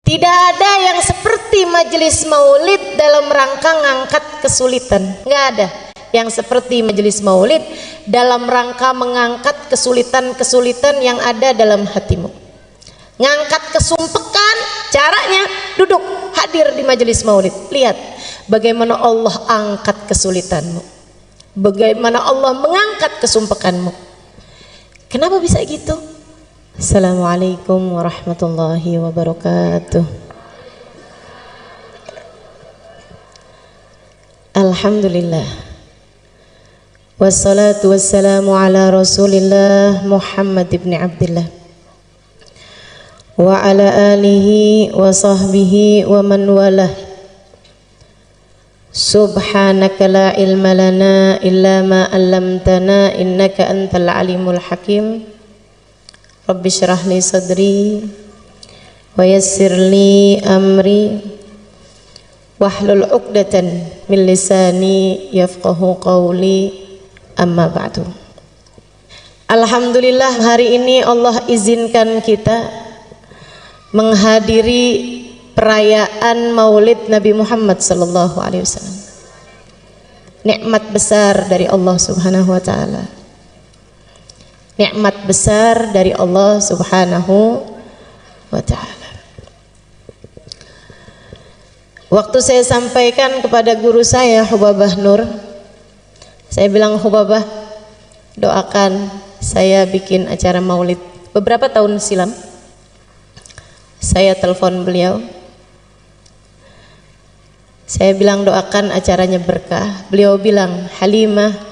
Tidak ada yang seperti majelis maulid dalam rangka ngangkat kesulitan. Nggak ada yang seperti majelis maulid dalam rangka mengangkat kesulitan-kesulitan yang ada dalam hatimu. Ngangkat kesumpekan, caranya duduk hadir di majelis maulid. Lihat bagaimana Allah angkat kesulitanmu, bagaimana Allah mengangkat kesumpekanmu. Kenapa bisa gitu? Assalamualaikum warahmatullahi wabarakatuh. Alhamdulillah, wassalatu wassalamu ala Rasulillah Muhammad ibn Abdillah wa ala alihi wa sahbihi wa man walah. Subhanaka la ilma lana illa ma 'allamtana innaka antal alimul hakim. Rabbi syrah li sadri wa yassir li amri wahlul 'uqdatan min lisani yafqahu qawli, amma ba'du. Alhamdulillah, hari ini Allah izinkan kita menghadiri perayaan Maulid Nabi Muhammad sallallahu alaihi wasallam. Nikmat besar dari Allah Subhanahu wa taala. Nikmat besar dari Allah Subhanahu wa ta'ala. Waktu saya sampaikan kepada guru saya Hubabah Nur, saya bilang, Hubabah, doakan saya bikin acara maulid. Beberapa tahun silam saya telepon beliau, saya bilang doakan acaranya berkah. Beliau bilang, Halimah,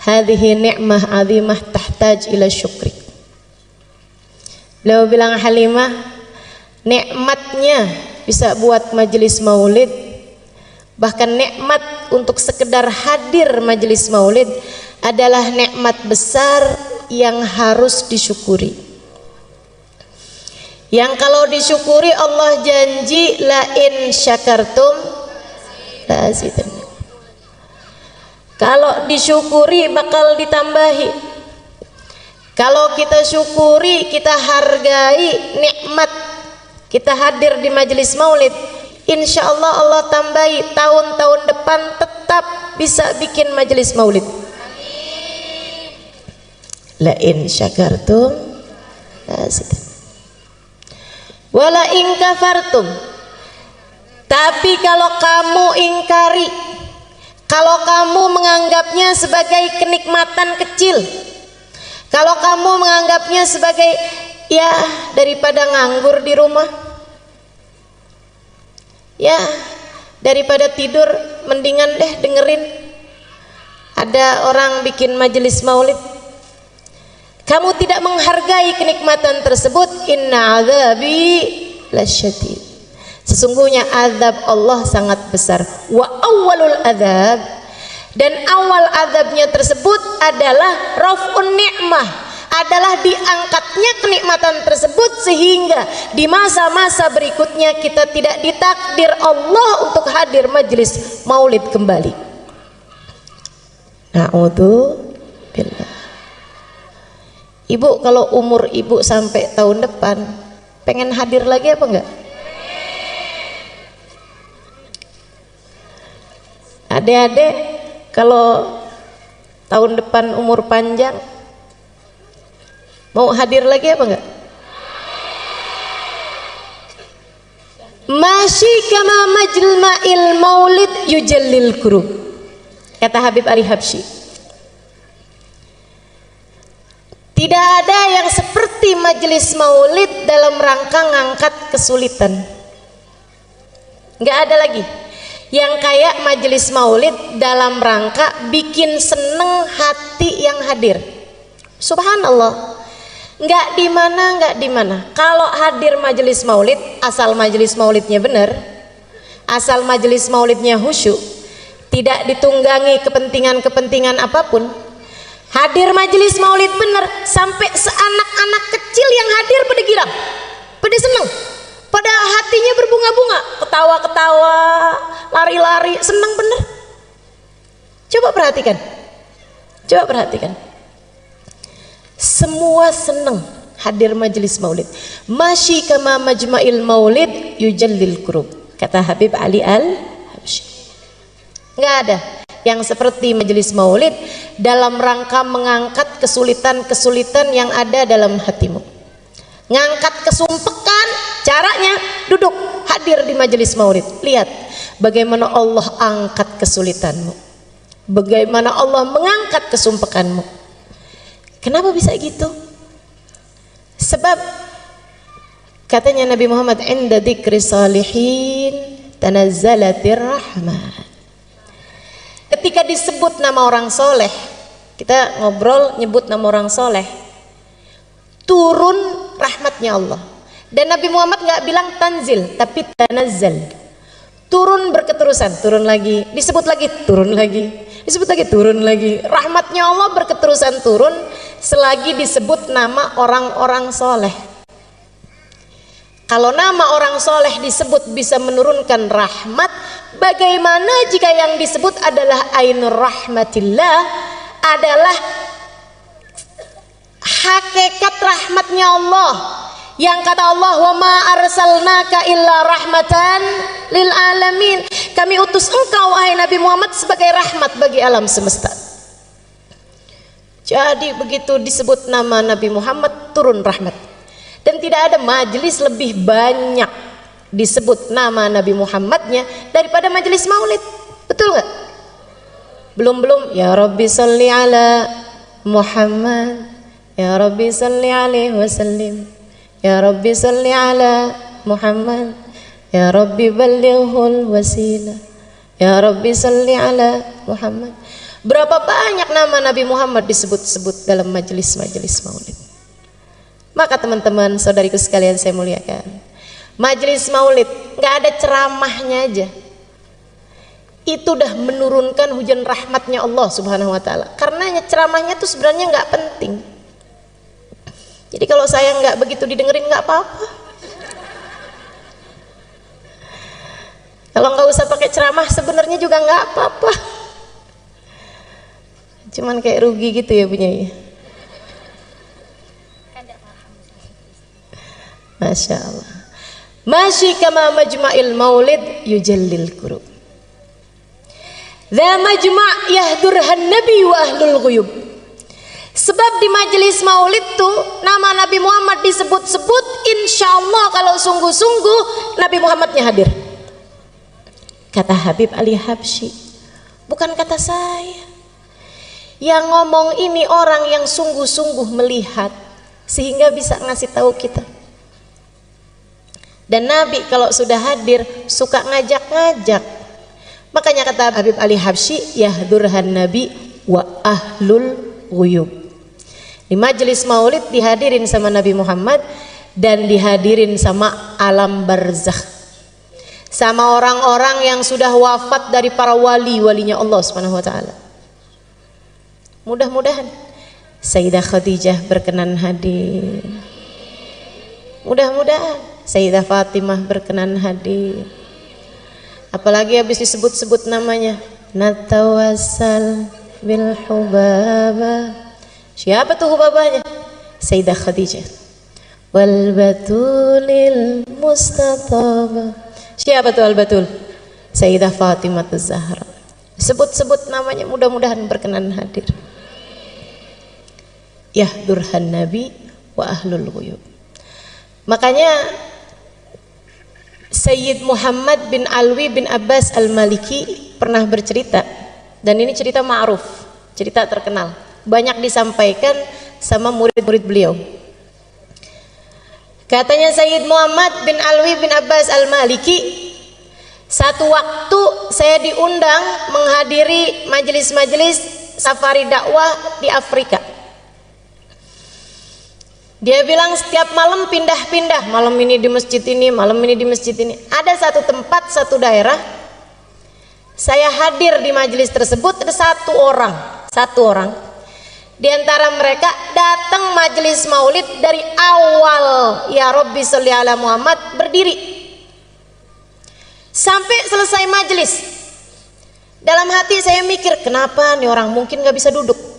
hadhihi ni'mah azimah tahtaj ila syukri. Beliau bilang, Halimah, nikmatnya bisa buat majelis maulid, bahkan nikmat untuk sekedar hadir majelis maulid adalah nikmat besar yang harus disyukuri. Yang kalau disyukuri Allah janji la in syakartum la azidannakum. Kalau disyukuri bakal ditambahi. Kalau kita syukuri, kita hargai nikmat kita hadir di majelis maulid, insya Allah Allah tambahi tahun-tahun depan tetap bisa bikin majelis maulid. La in syakartum la azidannakum wa la in kafartum. Tapi kalau kamu ingkari, kalau kamu menganggapnya sebagai kenikmatan kecil, kalau kamu menganggapnya sebagai ya daripada nganggur di rumah, ya daripada tidur mendingan deh dengerin ada orang bikin majelis maulid, kamu tidak menghargai kenikmatan tersebut, inna azabi lasyadid. Sesungguhnya azab Allah sangat besar. Wa awwalul azab, dan awal azabnya tersebut adalah raf'un ni'mah, adalah diangkatnya kenikmatan tersebut sehingga di masa-masa berikutnya kita tidak ditakdir Allah untuk hadir majelis maulid kembali. Na'udzubillah. Ibu, kalau umur ibu sampai tahun depan pengen hadir lagi apa enggak? Adik-adik, kalau tahun depan umur panjang mau hadir lagi apa enggak? Masyi kama majma'il maulid yujallil kurub, kata Habib Ari Habsyi. Tidak ada yang seperti majelis maulid dalam rangka ngangkat kesulitan. Enggak ada lagi yang kayak majelis maulid dalam rangka bikin seneng hati yang hadir. Subhanallah, nggak di mana. Kalau hadir majelis maulid, asal majelis maulidnya benar, asal majelis maulidnya khusyuk, tidak ditunggangi kepentingan-kepentingan apapun, hadir majelis maulid benar, sampai seanak-anak kecil yang hadir pada girang, pada seneng, pada hatinya berbunga-bunga, ketawa-ketawa, lari-lari, senang bener. Coba perhatikan, semua senang hadir majelis maulid. Masyi kama majma'il maulid yujallil kurub. Kata Habib Ali Al-Habsyi. Nggak ada yang seperti majelis maulid dalam rangka mengangkat kesulitan-kesulitan yang ada dalam hatimu. Ngangkat kesumpekan, caranya duduk hadir di majelis maulid. Lihat bagaimana Allah angkat kesulitanmu, bagaimana Allah mengangkat kesumpekanmu. Kenapa bisa gitu? Sebab katanya Nabi Muhammad, inda dzikri salihin tanazzalatir rahmah. Ketika disebut nama orang soleh, kita ngobrol nyebut nama orang soleh, turun rahmatnya Allah. Dan Nabi Muhammad nggak bilang tanzil, tapi tanazzal. Turun berketerusan, turun lagi, disebut lagi, turun lagi, disebut lagi, turun lagi. Rahmatnya Allah berketerusan turun selagi disebut nama orang-orang soleh. Kalau nama orang soleh disebut bisa menurunkan rahmat, bagaimana jika yang disebut adalah ainur rahmatillah, adalah hakikat rahmatnya Allah, yang kata Allah, wa ma arsalnaka illa rahmatan lil alamin. Kami utus engkau wahai Nabi Muhammad sebagai rahmat bagi alam semesta. Jadi begitu disebut nama Nabi Muhammad turun rahmat. Dan tidak ada majelis lebih banyak disebut nama Nabi Muhammadnya daripada majelis maulid. Betul nggak? Belum ya Rabbi salli ala Muhammad, ya Rabbi salli alaihi wasallim, ya Rabbi salli ala Muhammad, ya Rabbi ballighul wasilah, ya Rabbi salli ala Muhammad. Berapa banyak nama Nabi Muhammad disebut-sebut dalam majelis-majelis maulid. Maka teman-teman, saudariku sekalian saya muliakan, majelis maulid nggak ada ceramahnya aja, itu udah menurunkan hujan rahmatnya Allah Subhanahu wa taala. Karena ceramahnya tuh sebenarnya nggak penting. Jadi kalau saya nggak begitu didengerin nggak apa-apa. Kalau nggak usah pakai ceramah sebenarnya juga nggak apa-apa. Cuman kayak rugi gitu ya punya ya. Masya Allah. Masyi kama majma'il maulid yujallil kurub. Dha majma' yahdurhan nabi wa ahlul ghuyub. Sebab di majelis maulid tuh nama Nabi Muhammad disebut-sebut, insya Allah kalau sungguh-sungguh Nabi Muhammadnya hadir. Kata Habib Ali Habsyi, bukan kata saya. Yang ngomong ini orang yang sungguh-sungguh melihat sehingga bisa ngasih tahu kita. Dan Nabi kalau sudah hadir suka ngajak-ngajak. Makanya kata Habib Ali Habsyi, yahdurhan nabi wa ahlul ghuyub. Di majelis maulid dihadirin sama Nabi Muhammad dan dihadirin sama alam barzakh, sama orang-orang yang sudah wafat dari para wali-walinya Allah Subhanahu wa taala. Mudah-mudahan Sayyidah Khadijah berkenan hadir. Mudah-mudahan Sayyidah Fatimah berkenan hadir. Apalagi habis disebut-sebut namanya, natawassal bil hubaba. Siapa tuh hubabanya? Sayyidah Khadijah. Wal batulil mustataba. Siapa tuh al batul? Sayyidah Fatimah Az-Zahra. Sebut-sebut namanya, mudah-mudahan berkenan hadir. Yahdurhan nabi wa ahlul ghuyub. Makanya Sayyid Muhammad bin Alwi bin Abbas Al-Maliki pernah bercerita, dan ini cerita ma'ruf, cerita terkenal, banyak disampaikan sama murid-murid beliau. Katanya Sayyid Muhammad bin Alwi bin Abbas Al-Maliki, satu waktu saya diundang menghadiri majelis-majelis safari dakwah di Afrika. Dia bilang setiap malam pindah-pindah, malam ini di masjid ini, malam ini di masjid ini. Ada satu tempat, satu daerah, saya hadir di majelis tersebut, ada satu orang. Di antara mereka datang majelis maulid dari awal, ya Rabbi sholli ala Muhammad, berdiri sampai selesai majelis. Dalam hati saya mikir, kenapa nih orang mungkin nggak bisa duduk?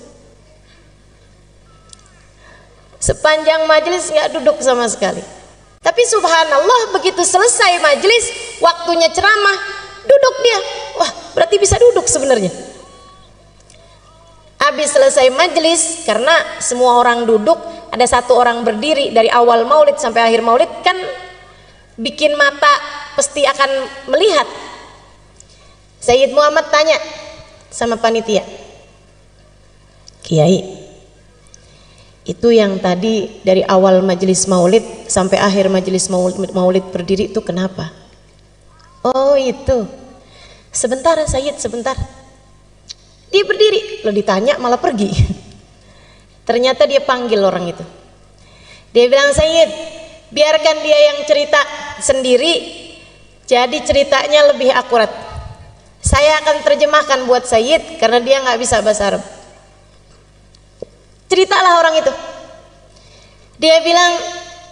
Sepanjang majelis nggak duduk sama sekali. Tapi Tapi subhanallah begitu selesai majelis, waktunya ceramah, duduk dia. Wah, berarti bisa duduk sebenarnya. Habis selesai majelis, karena semua orang duduk, ada satu orang berdiri dari awal maulid sampai akhir maulid, kan bikin mata pasti akan melihat. Sayyid Muhammad tanya sama panitia, Kiai, itu yang tadi dari awal majelis maulid sampai akhir majelis maulid berdiri itu kenapa? Oh itu. Sebentar Sayyid, sebentar. Dia berdiri, lo ditanya malah pergi. Ternyata dia panggil orang itu. Dia bilang, Sayyid, biarkan dia yang cerita sendiri, jadi ceritanya lebih akurat. Saya akan terjemahkan buat Sayyid karena dia nggak bisa bahasa Arab. Ceritalah orang itu. Dia bilang,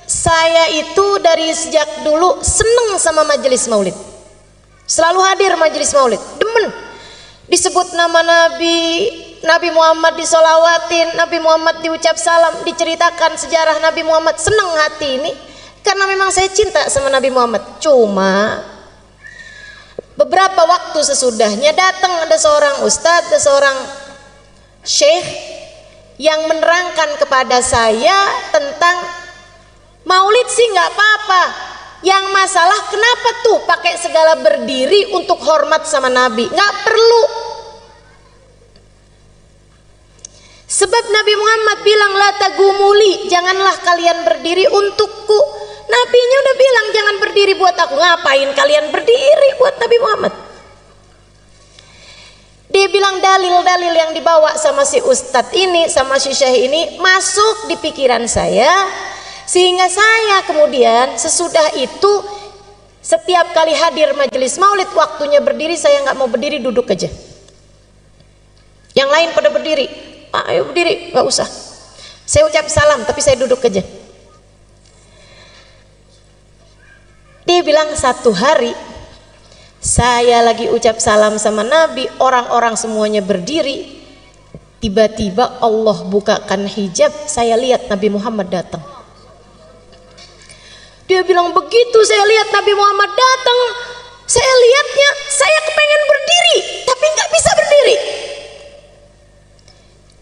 saya itu dari sejak dulu seneng sama majelis maulid, selalu hadir majelis maulid, demen. Disebut nama Nabi Muhammad disolawatin, Nabi Muhammad diucap salam, diceritakan sejarah Nabi Muhammad, seneng hati ini karena memang saya cinta sama Nabi Muhammad. Cuma beberapa waktu sesudahnya datang ada seorang ustadz, ada seorang syekh yang menerangkan kepada saya tentang maulid sih nggak apa-apa, yang masalah kenapa tuh pakai segala berdiri untuk hormat sama Nabi, nggak perlu. Sebab Nabi Muhammad bilang la tagumuli, janganlah kalian berdiri untukku. Nabinya udah bilang jangan berdiri buat aku, ngapain kalian berdiri buat Nabi Muhammad? Dia bilang dalil-dalil yang dibawa sama si ustadz ini, sama si syekh ini masuk di pikiran saya, sehingga saya kemudian sesudah itu setiap kali hadir majelis maulid waktunya berdiri, saya nggak mau berdiri, duduk aja. Yang lain pada berdiri, Pak ayo berdiri, nggak usah. Saya ucap salam tapi saya duduk aja. Dia bilang satu hari saya lagi ucap salam sama Nabi, orang-orang semuanya berdiri, tiba-tiba Allah bukakan hijab, saya lihat Nabi Muhammad datang. Dia bilang begitu saya lihat Nabi Muhammad datang, saya lihatnya, saya kepengen berdiri tapi nggak bisa berdiri.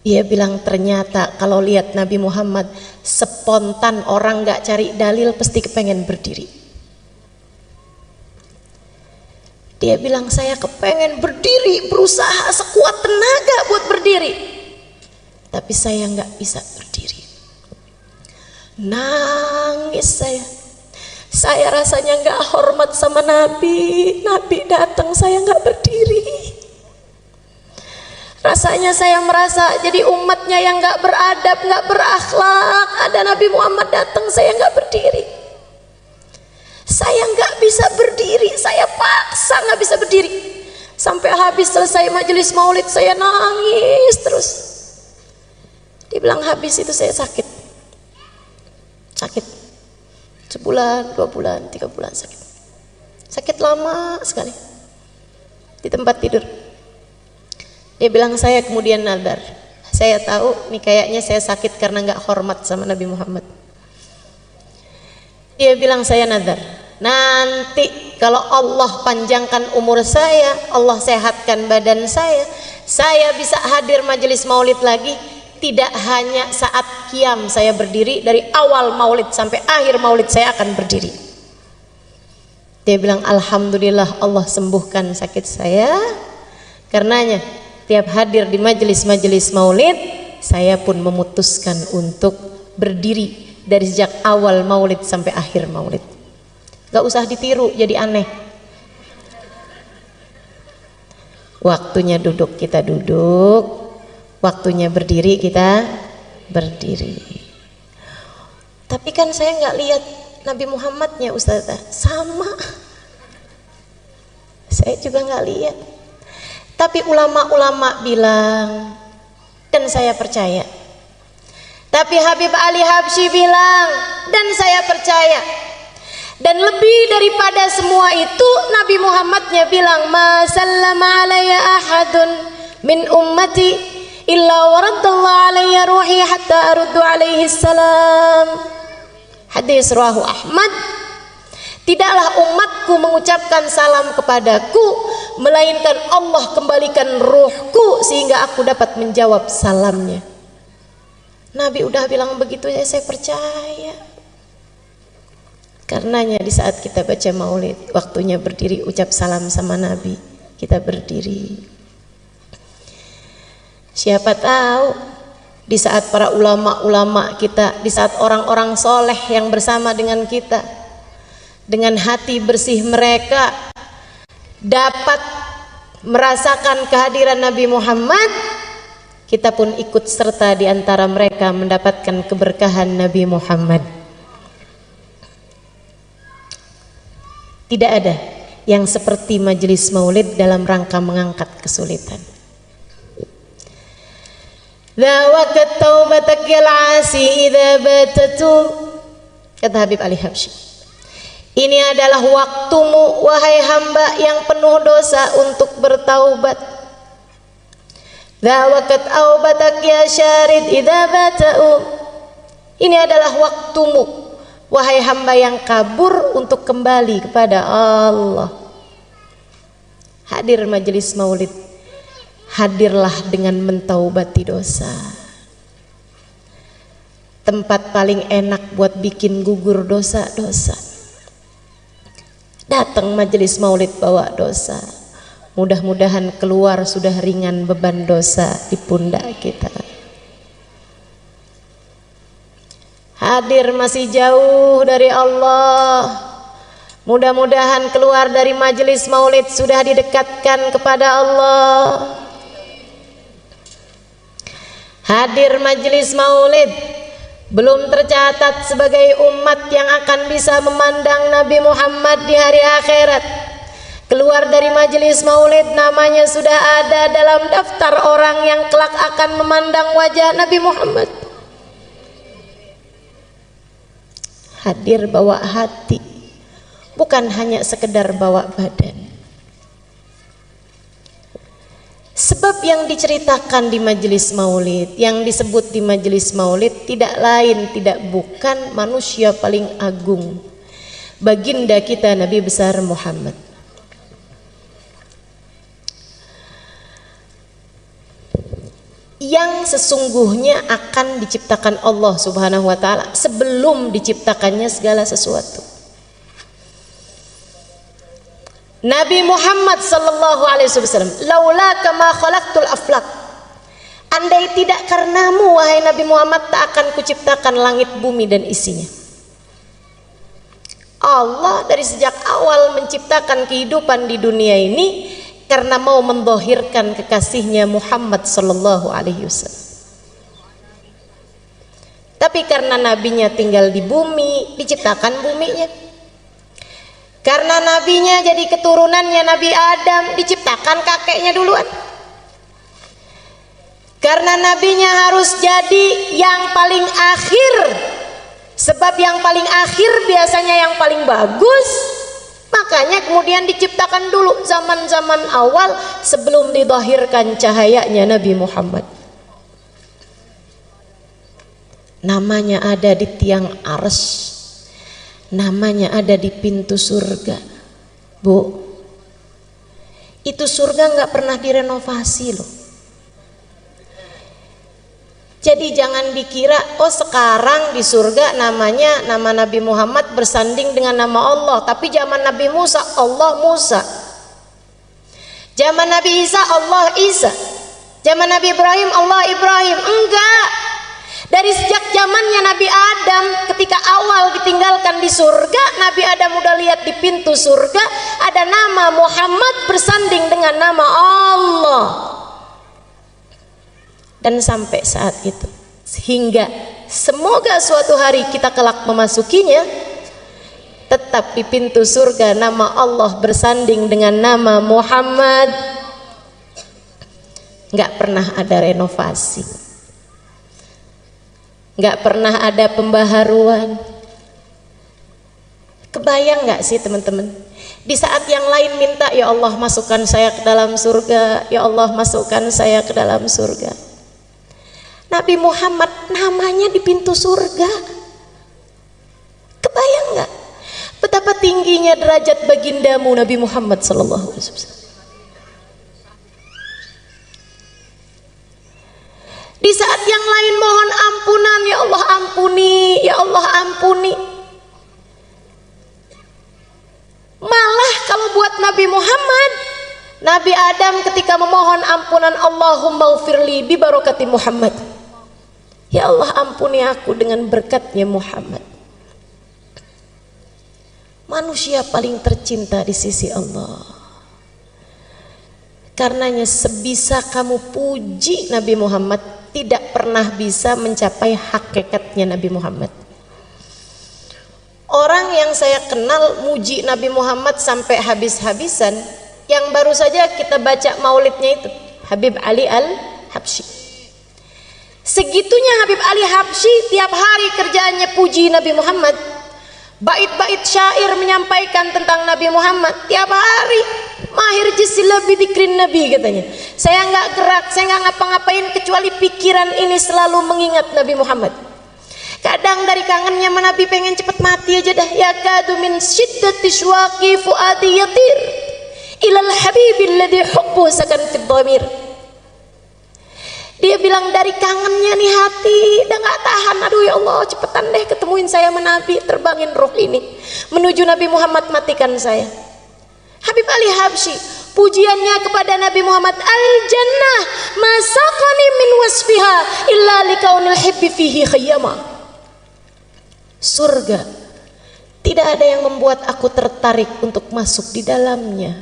Dia bilang ternyata kalau lihat Nabi Muhammad spontan, orang nggak cari dalil pasti kepengen berdiri. Dia bilang saya kepengen berdiri, berusaha sekuat tenaga buat berdiri, tapi saya nggak bisa berdiri. Nangis saya rasanya nggak hormat sama Nabi. Nabi datang saya nggak berdiri. Rasanya saya merasa jadi umatnya yang nggak beradab, nggak berakhlak. Ada Nabi Muhammad datang saya nggak berdiri. Saya nggak bisa berdiri, saya paksa nggak bisa berdiri. Sampai habis selesai majelis maulid saya nangis terus. Dibilang habis itu saya sakit. Sebulan, 2 bulan, 3 bulan sakit. Sakit lama sekali. Di tempat tidur. Dia bilang saya kemudian nadar. Saya tahu nih kayaknya saya sakit karena nggak hormat sama Nabi Muhammad. Dia bilang saya nadar, nanti kalau Allah panjangkan umur saya, Allah sehatkan badan saya bisa hadir majelis maulid lagi. Tidak hanya saat qiyam saya berdiri, dari awal maulid sampai akhir maulid saya akan berdiri. Dia bilang alhamdulillah Allah sembuhkan sakit saya. Karenanya tiap hadir di majelis-majelis maulid, saya pun memutuskan untuk berdiri dari sejak awal maulid sampai akhir maulid. Gak usah ditiru jadi aneh. Waktunya duduk kita duduk, waktunya berdiri kita berdiri. Tapi kan saya nggak lihat Nabi Muhammadnya Ustazah, sama. Saya juga nggak lihat. Tapi ulama-ulama bilang, dan saya percaya. Tapi Habib Ali Habsyi bilang, dan saya percaya. Dan lebih daripada semua itu, Nabi Muhammadnya bilang, ma sallama alayya ahadun min ummati illa waraddallahu alayya ruhi hatta aruddu alaihi salam. Hadis riwayat Ahmad, tidaklah umatku mengucapkan salam kepadaku melainkan Allah kembalikan ruhku sehingga aku dapat menjawab salamnya. Nabi udah bilang begitu ya, saya percaya. Karenanya di saat kita baca maulid, waktunya berdiri ucap salam sama Nabi, kita berdiri. Siapa tahu di saat para ulama-ulama kita, di saat orang-orang soleh yang bersama dengan kita, dengan hati bersih mereka dapat merasakan kehadiran Nabi Muhammad, kita pun ikut serta di antara mereka mendapatkan keberkahan Nabi Muhammad. Tidak ada yang seperti majelis maulid dalam rangka mengangkat kesulitan. Dhawakat taubatak yal asi idza batatu, kata Habib Ali Habsyi. Ini adalah waktumu wahai hamba yang penuh dosa untuk bertaubat. Dhawakat taubatak ya syarid idza batau. Ini adalah waktumu wahai hamba yang kabur untuk kembali kepada Allah. Hadir majelis maulid, hadirlah dengan mentaubati dosa. Tempat paling enak buat bikin gugur dosa-dosa. Datang majelis maulid bawa dosa, mudah-mudahan keluar sudah ringan beban dosa di pundak kita. Hadir masih jauh dari Allah, mudah-mudahan keluar dari majelis maulid sudah didekatkan kepada Allah. Hadir majelis maulid belum tercatat sebagai umat yang akan bisa memandang Nabi Muhammad di hari akhirat. Keluar dari majelis maulid namanya sudah ada dalam daftar orang yang kelak akan memandang wajah Nabi Muhammad. Hadir bawa hati, bukan hanya sekedar bawa badan. Sebab yang diceritakan di majelis maulid, yang disebut di majelis maulid tidak lain tidak bukan manusia paling agung, baginda kita Nabi besar Muhammad. Yang sesungguhnya akan diciptakan Allah Subhanahu wa taala sebelum diciptakannya segala sesuatu. Nabi Muhammad sallallahu alaihi wasallam, laula kama khalaqtul aflaq. Andai tidak karenamu wahai Nabi Muhammad tak akan kuciptakan langit bumi dan isinya. Allah dari sejak awal menciptakan kehidupan di dunia ini karena mau mendhahirkan kekasihnya Muhammad sallallahu alaihi wasallam. Tapi karena nabinya tinggal di bumi, diciptakan buminya. Karena nabinya jadi keturunannya Nabi Adam, diciptakan kakeknya duluan. Karena nabinya harus jadi yang paling akhir, sebab yang paling akhir biasanya yang paling bagus. Makanya kemudian diciptakan dulu zaman-zaman awal sebelum didhahirkan cahayanya Nabi Muhammad. Namanya ada di tiang arsy, namanya ada di pintu surga. Bu, itu surga nggak pernah direnovasi loh. Jadi jangan dikira oh sekarang di surga namanya nama Nabi Muhammad bersanding dengan nama Allah, tapi zaman Nabi Musa Allah Musa, zaman Nabi Isa Allah Isa, zaman Nabi Ibrahim Allah Ibrahim. Enggak, dari sejak zamannya Nabi Adam ketika awal ditinggalkan di surga, Nabi Adam udah lihat di pintu surga ada nama Muhammad bersanding dengan nama Allah. Dan sampai saat itu, sehingga semoga suatu hari kita kelak memasukinya, tetap di pintu surga nama Allah bersanding dengan nama Muhammad. Nggak pernah ada renovasi, nggak pernah ada pembaharuan. Kebayang nggak sih teman-teman, di saat yang lain minta ya Allah masukkan saya ke dalam surga, ya Allah masukkan saya ke dalam surga, Nabi Muhammad namanya di pintu surga. Kebayang nggak betapa tingginya derajat bagindamu Nabi Muhammad sallallahu alaihi wasallam? Di saat yang lain mohon ampunan, ya Allah ampuni, ya Allah ampuni. Malah kalau buat Nabi Muhammad, Nabi Adam ketika memohon ampunan, Allahumma ghfirli bi barakati Muhammad. Ya Allah ampuni aku dengan berkatnya Muhammad. Manusia paling tercinta di sisi Allah. Karenanya sebisa kamu puji Nabi Muhammad, tidak pernah bisa mencapai hakikatnya Nabi Muhammad. Orang yang saya kenal muji Nabi Muhammad sampai habis-habisan, yang baru saja kita baca maulidnya itu, Habib Ali Al-Habsyi. Segitunya Habib Ali Habsyi, tiap hari kerjaannya puji Nabi Muhammad. Bait-bait syair menyampaikan tentang Nabi Muhammad tiap hari. Mahir jisila bidikrin Nabi katanya. Saya nggak gerak, saya nggak ngapa-ngapain kecuali pikiran ini selalu mengingat Nabi Muhammad. Kadang dari kangennya Nabi pengen cepet mati aja dah. Ya kadu min syiddati syuaqi fuadi yatir ilal habibil ladzi hubbu sakan fid dhamir. Dia bilang dari kangennya nih hati udah nggak tahan, aduh ya Allah cepetan deh ketemuin saya sama Nabi, terbangin roh ini menuju Nabi Muhammad, matikan saya. Habib Ali Habsyi pujiannya kepada Nabi Muhammad, al jannah masaqani min wasfiha illa likaunil hibbi fihi khayyama. Surga tidak ada yang membuat aku tertarik untuk masuk di dalamnya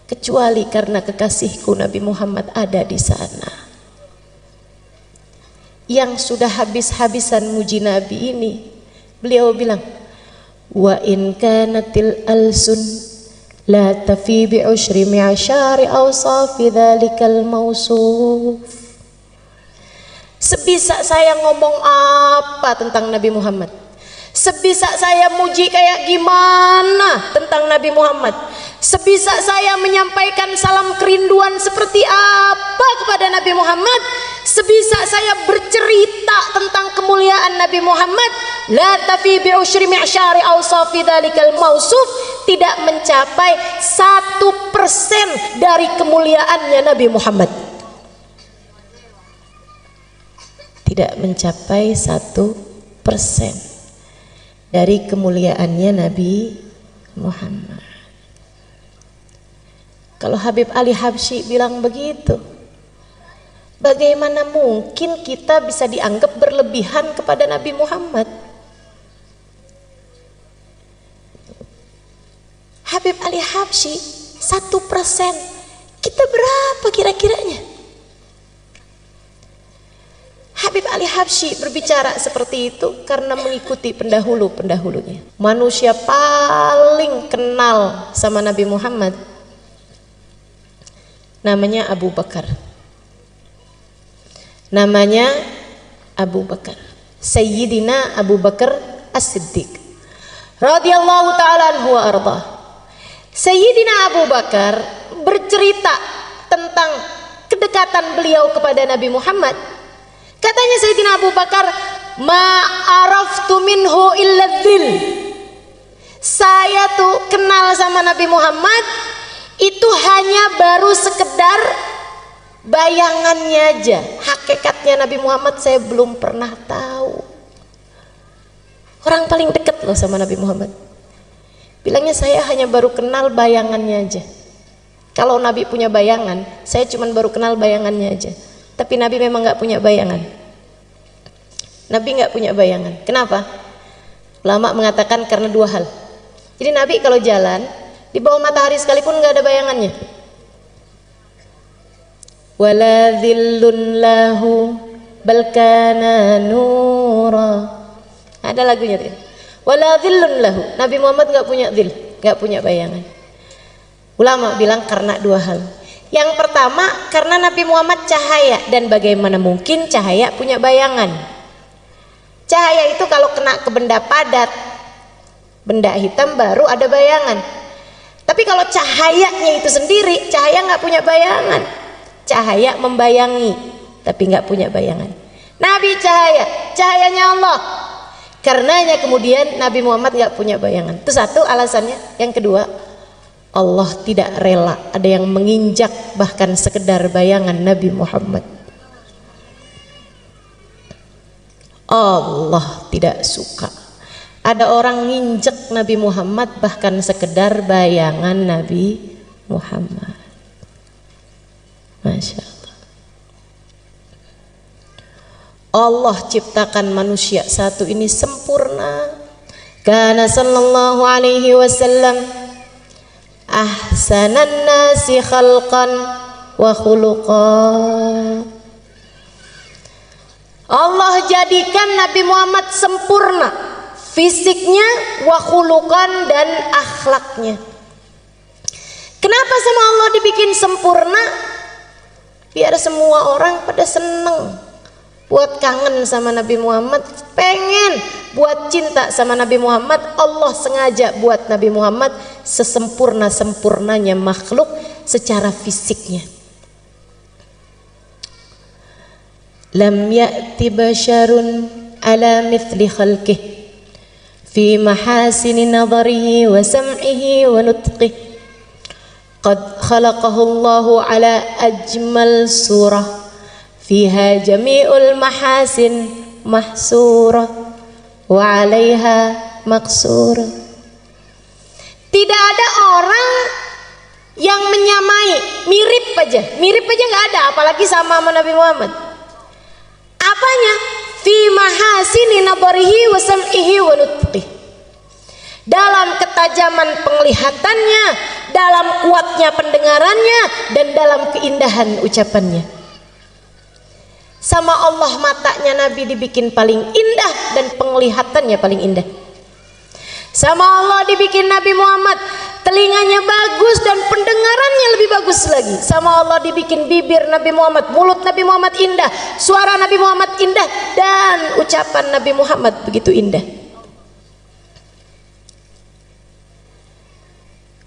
kecuali karena kekasihku Nabi Muhammad ada di sana. Yang sudah habis-habisan muji Nabi ini, beliau bilang, wa in kanatil alsun la tafi bi ushri mi'ashari awsafi dzalikal mausuf. Sebisa saya ngomong apa tentang Nabi Muhammad, sebisa saya muji kayak gimana tentang Nabi Muhammad, sebisa saya menyampaikan salam kerinduan seperti apa kepada Nabi Muhammad, sebisa saya bercerita tentang kemuliaan Nabi Muhammad, la tafi bi usyri mi'syari awsafi dzalikal mausuf, tidak mencapai 1% dari kemuliaannya Nabi Muhammad. Tidak mencapai 1% dari kemuliaannya Nabi Muhammad. Kalau Habib Ali Habsyi bilang begitu, bagaimana mungkin kita bisa dianggap berlebihan kepada Nabi Muhammad? Habib Ali Habsyi 1%, kita berapa kira-kiranya? Habib Ali Habsyi berbicara seperti itu karena mengikuti pendahulu-pendahulunya. Manusia paling kenal sama Nabi Muhammad namanya Abu Bakar. Namanya Abu Bakar, Sayyidina Abu Bakar As-Siddiq radhiyallahu ta'ala anhu wa arda. Sayyidina Abu Bakar bercerita tentang kedekatan beliau kepada Nabi Muhammad. Katanya Sayyidina Abu Bakar, ma araftu minhu illa dzil. Saya tuh kenal sama Nabi Muhammad itu hanya baru sekedar bayangannya aja. Hakikatnya Nabi Muhammad saya belum pernah tahu. Orang paling dekat loh sama Nabi Muhammad, bilangnya saya hanya baru kenal bayangannya aja. Kalau Nabi punya bayangan, saya cuma baru kenal bayangannya aja. Tapi Nabi memang nggak punya bayangan. Nabi nggak punya bayangan. Kenapa? Ulama mengatakan karena dua hal. Jadi Nabi kalau jalan di bawah matahari sekalipun nggak ada bayangannya. Wala dhillun lahu bal kana nura. Ada lagunya tuh. Wala dhillun lahu. Nabi Muhammad nggak punya dhil, nggak punya bayangan. Ulama bilang karena dua hal. Yang pertama karena Nabi Muhammad cahaya, dan bagaimana mungkin cahaya punya bayangan? Cahaya itu kalau kena ke benda padat, benda hitam baru ada bayangan. Tapi kalau cahayanya itu sendiri, cahaya nggak punya bayangan. Cahaya membayangi, tapi nggak punya bayangan. Nabi cahaya, cahayanya Allah. Karenanya kemudian Nabi Muhammad nggak punya bayangan. Itu satu alasannya. Yang kedua, Allah tidak rela ada yang menginjak bahkan sekedar bayangan Nabi Muhammad. Allah tidak suka ada orang nginjek Nabi Muhammad bahkan sekedar bayangan Nabi Muhammad. Masya Allah. Allah ciptakan manusia satu ini sempurna. Kana sallallahu alaihi wasallam ahsanan nasi khalqan wa khuluqan. Allah jadikan Nabi Muhammad sempurna fisiknya, wa khuluqan, dan akhlaknya. Kenapa sama Allah dibikin sempurna? Biar semua orang pada seneng, buat kangen sama Nabi Muhammad, pengen buat cinta sama Nabi Muhammad. Allah sengaja buat Nabi Muhammad sesempurna-sempurnanya makhluk secara fisiknya. Lam ya'ti basyarun ala mithli khalqih fi mahasini nadharihi wa sam'ihi wa nutqih. Qad khalaqahu Allahu ala ajmal surah fiha jami'ul mahasin mahsurah wa 'alaiha maqsurah. Tidak ada orang yang menyamai, mirip aja nggak ada, apalagi sama Nabi Muhammad. Apanya? Fi mahasini nabarihi wa sam'ihi wa nutqih. Dalam ketajaman penglihatannya, dalam kuatnya pendengarannya, dan dalam keindahan ucapannya. Sama Allah matanya Nabi dibikin paling indah dan penglihatannya paling indah. Sama Allah dibikin Nabi Muhammad telinganya bagus dan pendengarannya lebih bagus lagi. Sama Allah dibikin bibir Nabi Muhammad, mulut Nabi Muhammad indah, suara Nabi Muhammad indah, dan ucapan Nabi Muhammad begitu indah.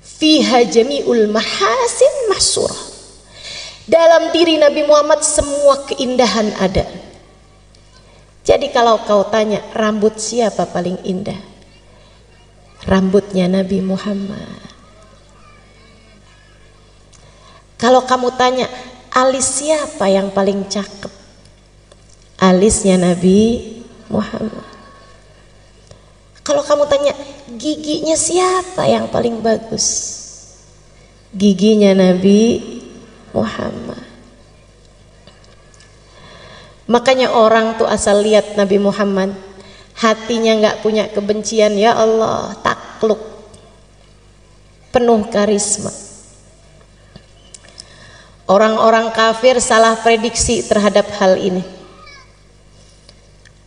Fiha jami'ul mahasin mahsurah. Dalam diri Nabi Muhammad semua keindahan ada. Jadi kalau kau tanya rambut siapa paling indah, rambutnya Nabi Muhammad. Kalau kamu tanya alis siapa yang paling cakep, alisnya Nabi Muhammad. Kalau kamu tanya giginya siapa yang paling bagus, giginya Nabi Muhammad. Makanya orang tuh asal lihat Nabi Muhammad, hatinya nggak punya kebencian, ya Allah, takluk, penuh karisma. Orang-orang kafir salah prediksi terhadap hal ini.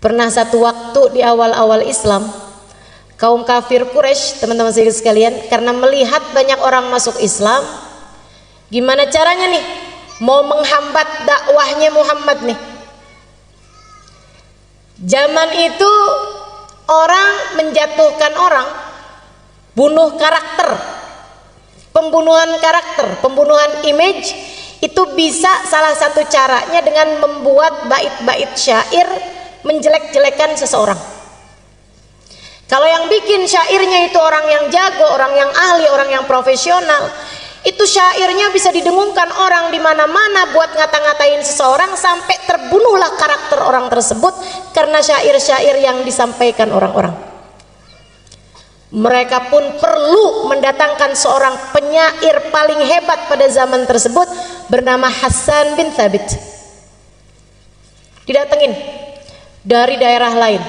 Pernah satu waktu di awal-awal Islam, kaum kafir Quraisy, teman-teman sekalian, karena melihat banyak orang masuk Islam, gimana caranya nih mau menghambat dakwahnya Muhammad nih. Zaman itu orang menjatuhkan orang, bunuh karakter, pembunuhan karakter, pembunuhan image, itu bisa salah satu caranya dengan membuat bait-bait syair menjelek-jelekan seseorang. Kalau yang bikin syairnya itu orang yang jago, orang yang ahli, orang yang profesional, itu syairnya bisa didengungkan orang di mana-mana buat ngata-ngatain seseorang sampai terbunuhlah karakter orang tersebut karena syair-syair yang disampaikan orang-orang. Mereka pun perlu mendatangkan seorang penyair paling hebat pada zaman tersebut bernama Hasan bin Thabit. Didatengin dari daerah lain.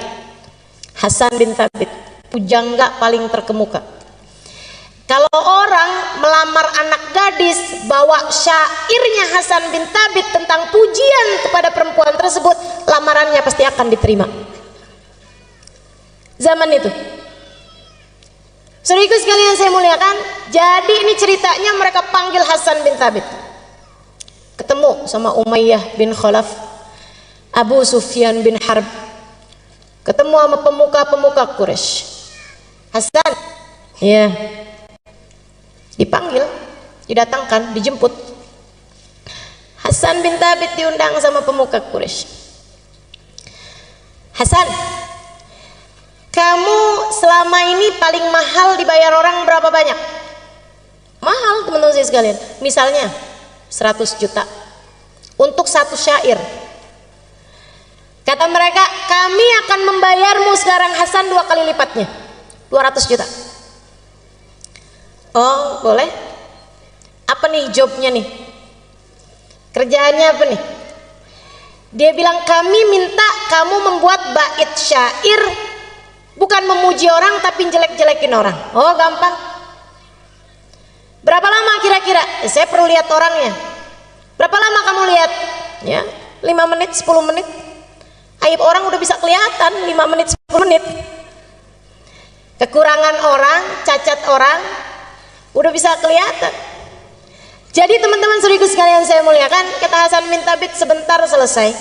Hasan bin Thabit, pujangga paling terkemuka. Kalau orang melamar anak gadis, bawa syairnya Hasan bin Thabit tentang pujian kepada perempuan tersebut, lamarannya pasti akan diterima. Zaman itu. Saudaraku sekalian saya muliakan, jadi ini ceritanya mereka panggil Hasan bin Thabit. Ketemu sama Umayyah bin Khalaf, Abu Sufyan bin Harb, ketemu sama pemuka-pemuka Quraisy. Hasan, ya, dipanggil, didatangkan, dijemput. Hasan bin Thabit diundang sama pemuka Quraisy. Hasan, Kamu selama ini paling mahal dibayar orang berapa banyak? Mahal teman-teman saya sekalian. Misalnya 100 juta untuk satu syair. Kata mereka, kami akan membayarmu sekarang Hasan 2 kali lipatnya, 200 juta. Oh boleh. Apa nih jobnya nih? Kerjaannya apa nih? Dia bilang, kami minta kamu membuat bait syair, bukan memuji orang tapi jelek-jelekin orang. Oh gampang. Berapa lama kira-kira? Saya perlu lihat orangnya. Berapa lama kamu lihat? Ya, 5 menit, 10 menit. Aib orang udah bisa kelihatan 5 menit, 10 menit. Kekurangan orang, cacat orang udah bisa kelihatan. Jadi teman-teman saudaraku sekalian saya muliakan, kata Hasan bin Thabit, sebentar selesai.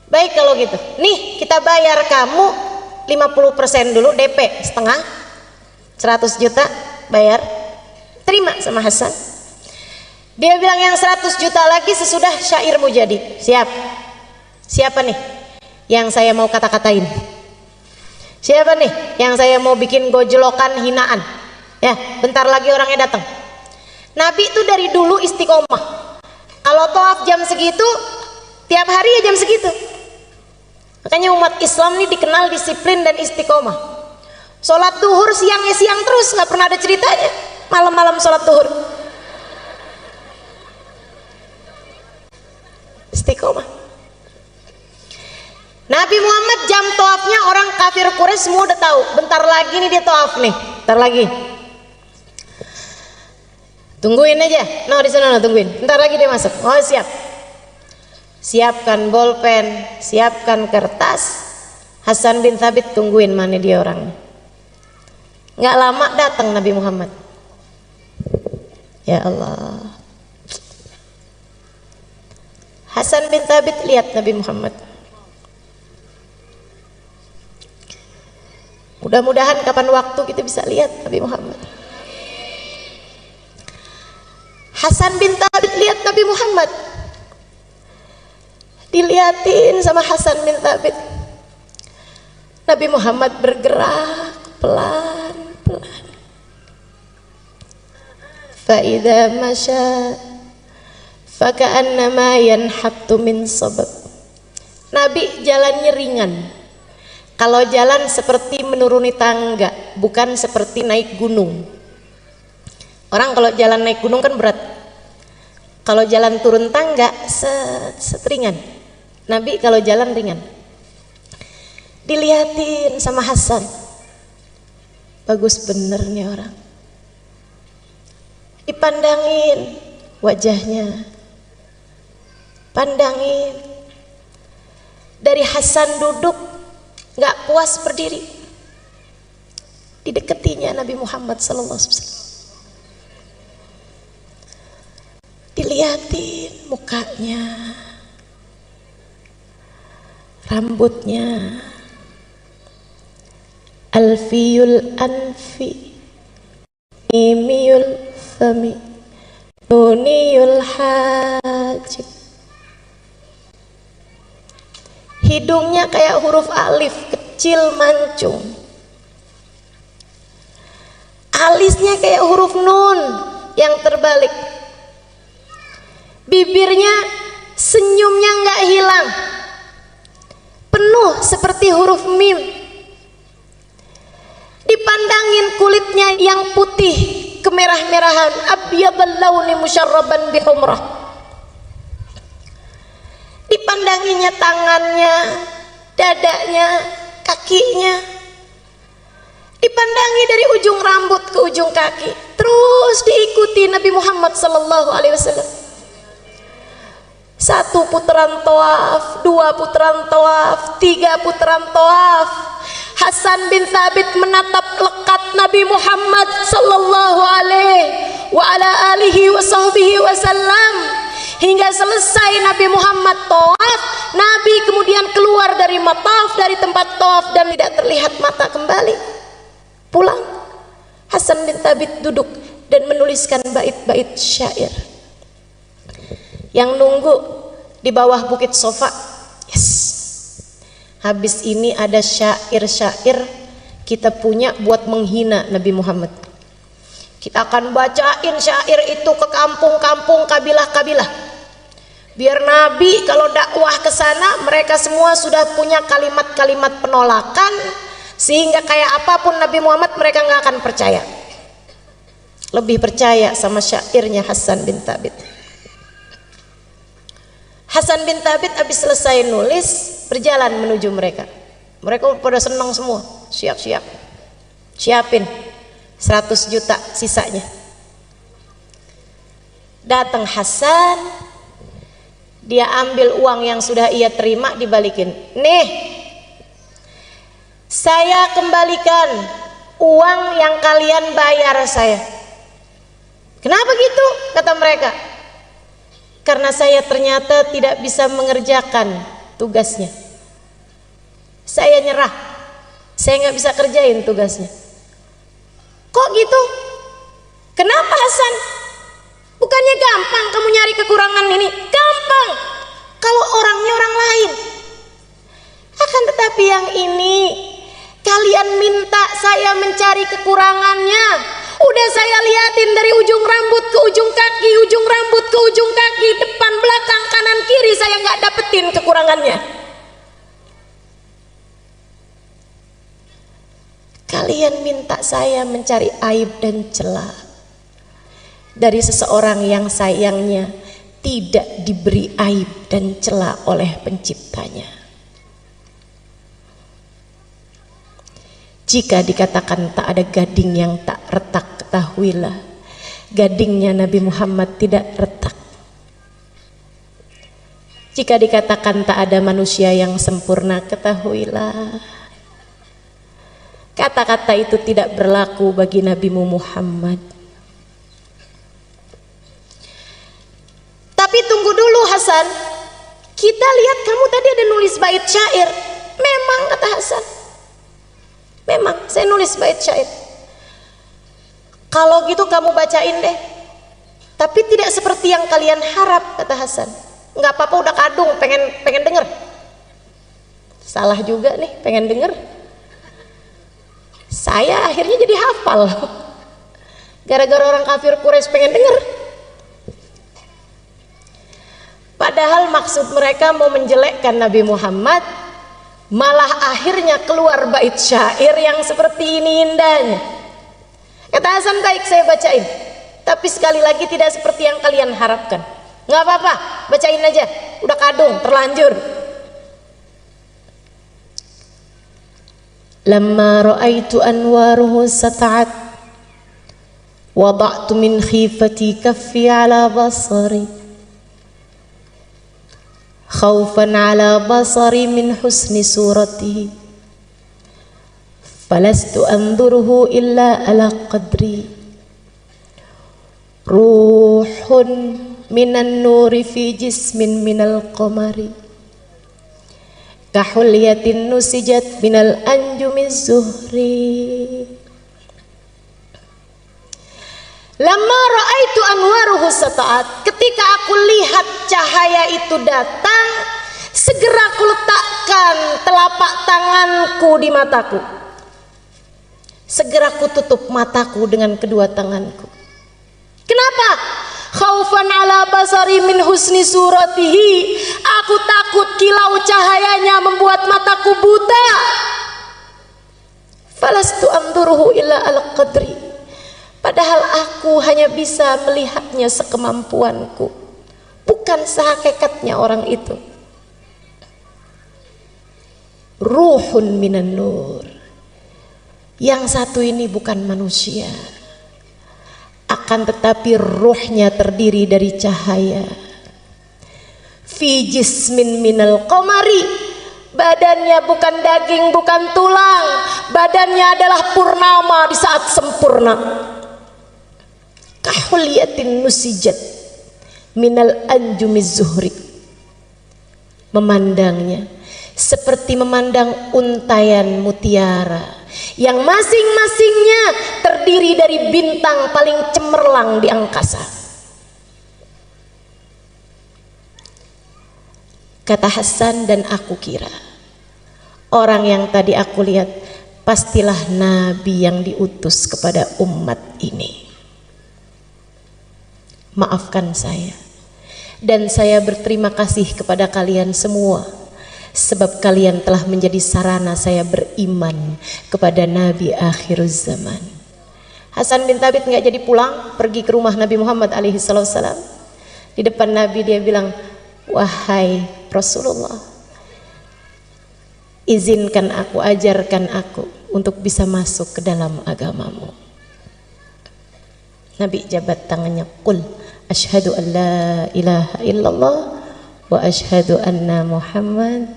Baik kalau gitu. Nih kita bayar kamu 50% dulu DP setengah, 100 juta bayar. Terima sama Hasan. Dia bilang yang 100 juta lagi sesudah syairmu jadi. Siap. Siapa nih yang saya mau kata-katain? Siapa nih yang saya mau bikin gojlokan hinaan? Ya, bentar lagi orangnya datang. Nabi itu dari dulu istiqomah. Kalau tawaf jam segitu, tiap hari ya jam segitu. Makanya umat Islam ini dikenal disiplin dan istiqomah. Sholat duhur siangnya siang terus, nggak pernah ada ceritanya. Malam-malam sholat duhur. Istiqomah. Nabi Muhammad jam tawafnya orang kafir Quraisy semua udah tahu. Bentar lagi nih dia tawaf nih. Bentar lagi. Tungguin aja. No di sana, no, tungguin. Bentar lagi dia masuk. Oh siap. Siapkan bolpen, siapkan kertas. Hasan bin Thabit tungguin mana dia orangnya. Nggak lama datang Nabi Muhammad. Ya Allah. Hasan bin Thabit lihat Nabi Muhammad. Mudah-mudahan kapan waktu kita bisa lihat Nabi Muhammad. Hasan bin Thabit lihat Nabi Muhammad. Dilihatin sama Hasan bin Thabit. Nabi Muhammad bergerak pelan-pelan. Fa-idza masya faka'annama yanhattu min sabab. Nabi jalannya ringan. Kalau jalan seperti menuruni tangga, bukan seperti naik gunung. Orang kalau jalan naik gunung kan berat. Kalau jalan turun tangga seteringan. Nabi kalau jalan ringan. Dilihatin sama Hasan. Bagus bener nih orang. Dipandangin wajahnya. Pandangin. Dari Hasan duduk nggak puas berdiri. Dideketinya Nabi Muhammad sallallahu alaihi wasallam. Dilihatin mukanya, rambutnya, alfiyul anfi, imiyul fami, nuniyul hajib. Hidungnya kayak huruf alif kecil mancung. Alisnya kayak huruf nun yang terbalik. Bibirnya senyumnya nggak hilang, penuh seperti huruf mim. Dipandangin kulitnya yang putih kemerah-merahan, abyadal launi musyarraban bihumrah. Dipandanginya tangannya, dadanya, kakinya. Dipandangi dari ujung rambut ke ujung kaki, terus diikuti Nabi Muhammad sallallahu alaihi wasallam. 1 putaran tawaf, 2 putaran tawaf, 3 putaran tawaf. Hasan bin Thabit menatap lekat Nabi Muhammad sallallahu alaihi wasallam hingga selesai Nabi Muhammad tawaf. Nabi kemudian keluar dari mataf, dari tempat tawaf, dan tidak terlihat mata kembali. Pulang. Hasan bin Thabit duduk dan menuliskan bait-bait syair. Yang nunggu di bawah bukit Sofa, yes, habis ini ada syair-syair kita punya buat menghina Nabi Muhammad. Kita akan bacain syair itu ke kampung-kampung, kabilah-kabilah. Biar Nabi kalau dakwah ke sana mereka semua sudah punya kalimat-kalimat penolakan, sehingga kayak apapun Nabi Muhammad mereka nggak akan percaya. Lebih percaya sama syairnya Hasan bin Thabit. Hasan bin Thabit habis selesai nulis berjalan menuju mereka. Mereka pada senang semua, siap-siap, siapin 100 juta sisanya. Datang Hasan, dia ambil uang yang sudah ia terima dibalikin. Nih, saya kembalikan uang yang kalian bayar saya. Kenapa gitu? Kata mereka. Karena saya ternyata tidak bisa mengerjakan tugasnya. Saya nyerah. Saya nggak bisa kerjain tugasnya. Kok gitu? Kenapa Hasan? Bukannya gampang kamu nyari kekurangan ini? Gampang kalau orangnya orang lain. Akan tetapi yang ini kalian minta saya mencari kekurangannya. Udah saya liatin dari ujung rambut ke ujung kaki, ujung rambut ke ujung kaki, depan, belakang, kanan, kiri, saya nggak dapetin kekurangannya. Kalian minta saya mencari aib dan celah dari seseorang yang sayangnya tidak diberi aib dan celah oleh penciptanya. Jika dikatakan tak ada gading yang tak retak, ketahuilah gadingnya Nabi Muhammad tidak retak. Jika dikatakan tak ada manusia yang sempurna, ketahuilah kata-kata itu tidak berlaku bagi Nabi Muhammad. Tapi tunggu dulu Hasan, kita lihat kamu tadi ada nulis bait syair. Memang, kata Hasan, memang saya nulis bait syair. Kalau gitu kamu bacain deh. Tapi tidak seperti yang kalian harap, kata Hasan. Nggak apa-apa, udah kadung, pengen denger. Salah juga nih, pengen denger. Saya akhirnya jadi hafal. Gara-gara orang kafir Quraisy pengen denger. Padahal maksud mereka mau menjelekkan Nabi Muhammad, malah akhirnya keluar bait syair yang seperti ini indahnya. Kata Hasan, baik saya bacain, tapi sekali lagi tidak seperti yang kalian harapkan. Nggak apa-apa, bacain aja, udah kadung, terlanjur. Lamma ra'aitu anwaruhu sata'at wada'tu min khifati kaffi ala basari khawfan ala basari min husni suratihi falastu anzuruhu illa ala qadri ruhun minan nuri fi jismin minal qamari kahulyatin nusijat minal anjumiz zuhri. Lamma ra'aitu anwaruhu sata'at, ketika aku lihat cahaya itu datang, segera aku letakkan telapak tanganku di mataku. Segera aku tutup mataku dengan kedua tanganku. Kenapa? Khaufan ala basari min husni suratihi. Aku takut kilau cahayanya membuat mataku buta. Falastu anduruhu illa al qadri. Padahal aku hanya bisa melihatnya sekemampuanku, bukan sehakikatnya orang itu. Ruhun minan nur. Yang satu ini bukan manusia, akan tetapi ruhnya terdiri dari cahaya. Fi jismin minal qamari, badannya bukan daging, bukan tulang, badannya adalah purnama di saat sempurna. Kahulyatin nusijat minal anjumiz zuhri, memandangnya seperti memandang untayan mutiara yang masing-masingnya terdiri dari bintang paling cemerlang di angkasa. Kata Hasan, dan aku kira orang yang tadi aku lihat pastilah nabi yang diutus kepada umat ini. Maafkan saya, dan saya berterima kasih kepada kalian semua, sebab kalian telah menjadi sarana saya beriman kepada Nabi akhir zaman. Hasan bin Thabit nggak jadi pulang, pergi ke rumah Nabi Muhammad alaihi salam. Di depan Nabi dia bilang, wahai Rasulullah, izinkan aku, ajarkan aku untuk bisa masuk ke dalam agamamu. Nabi jabat tangannya, qul asyhadu an la ilaha illallah wa asyhadu anna Muhammad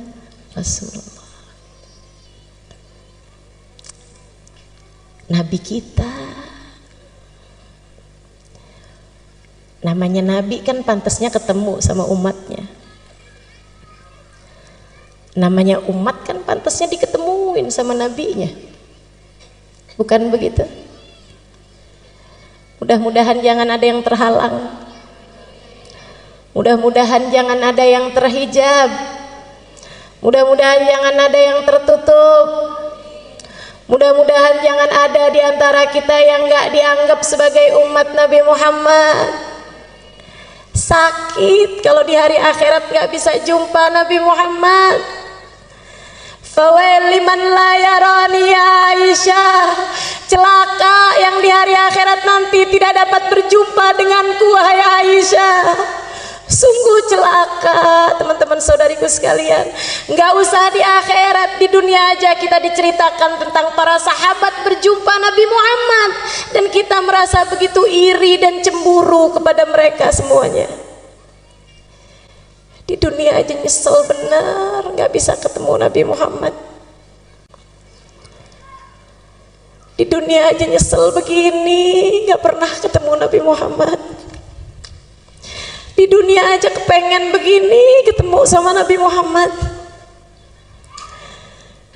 Rasulullah. Nabi kita, namanya Nabi kan pantasnya ketemu sama umatnya. Namanya umat kan pantasnya diketemuin sama nabinya. Bukan begitu? Mudah-mudahan jangan ada yang terhalang. Mudah-mudahan jangan ada yang terhijab. Mudah-mudahan jangan ada yang tertutup. Mudah-mudahan jangan ada di antara kita yang gak dianggap sebagai umat Nabi Muhammad. Sakit kalau di hari akhirat gak bisa jumpa Nabi Muhammad. Fawail liman la yarani ya Aisyah. Celaka yang di hari akhirat nanti tidak dapat berjumpa denganku wahai Aisyah. Sungguh celaka teman-teman saudariku sekalian. Nggak usah di akhirat, di dunia aja kita diceritakan tentang para sahabat berjumpa Nabi Muhammad, dan kita merasa begitu iri dan cemburu kepada mereka semuanya. Di dunia aja nyesel benar nggak bisa ketemu Nabi Muhammad. Di dunia aja nyesel begini nggak pernah ketemu Nabi Muhammad. Di dunia aja kepengen begini ketemu sama Nabi Muhammad.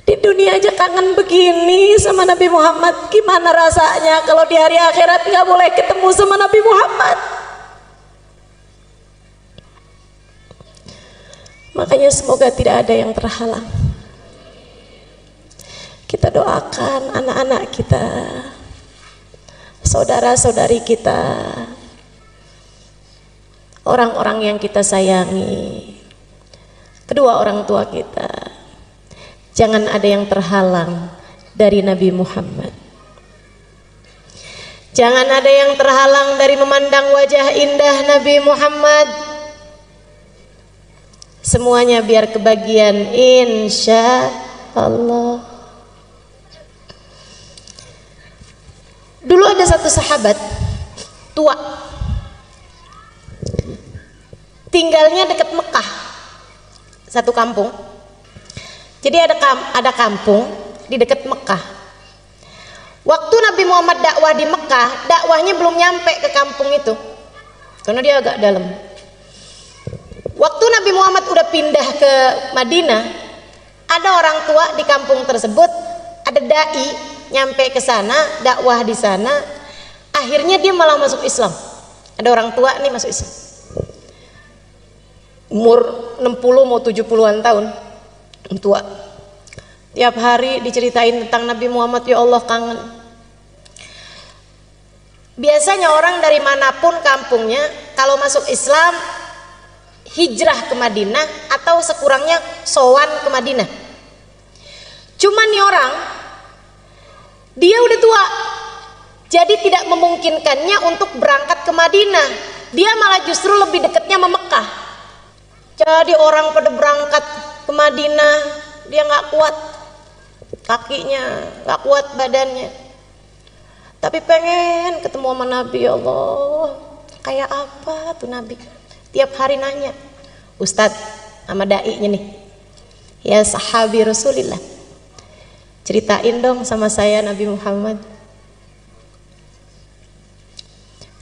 Di dunia aja kangen begini sama Nabi Muhammad. Gimana rasanya kalau di hari akhirat nggak boleh ketemu sama Nabi Muhammad? Makanya semoga tidak ada yang terhalang. Kita doakan anak-anak kita, saudara-saudari kita, orang-orang yang kita sayangi, kedua orang tua kita, jangan ada yang terhalang dari Nabi Muhammad. Jangan ada yang terhalang dari memandang wajah indah Nabi Muhammad. Semuanya biar kebagian insya Allah. Dulu ada satu sahabat tua, tinggalnya dekat Mekah, satu kampung. Jadi ada kampung di dekat Mekah. Waktu Nabi Muhammad dakwah di Mekah, dakwahnya belum nyampe ke kampung itu, karena dia agak dalam. Waktu Nabi Muhammad udah pindah ke Madinah, ada orang tua di kampung tersebut, ada dai nyampe ke sana, dakwah di sana. Akhirnya dia malah masuk Islam. Ada orang tua nih masuk Islam. Umur 60 mau 70-an tahun. Tua. Tiap hari diceritain tentang Nabi Muhammad, ya Allah kangen. Biasanya orang dari manapun kampungnya kalau masuk Islam hijrah ke Madinah atau sekurangnya sowan ke Madinah. Cuman nih orang, dia udah tua, jadi tidak memungkinkannya untuk berangkat ke Madinah. Dia malah justru lebih dekatnya sama Mekah. Jadi orang pada berangkat ke Madinah, dia nggak kuat kakinya, nggak kuat badannya, tapi pengen ketemu sama Nabi. Ya Allah, kayak apa tuh Nabi? Tiap hari nanya, Ustadz sama dai-nya nih, ya sahabi Rasulillah, ceritain dong sama saya Nabi Muhammad.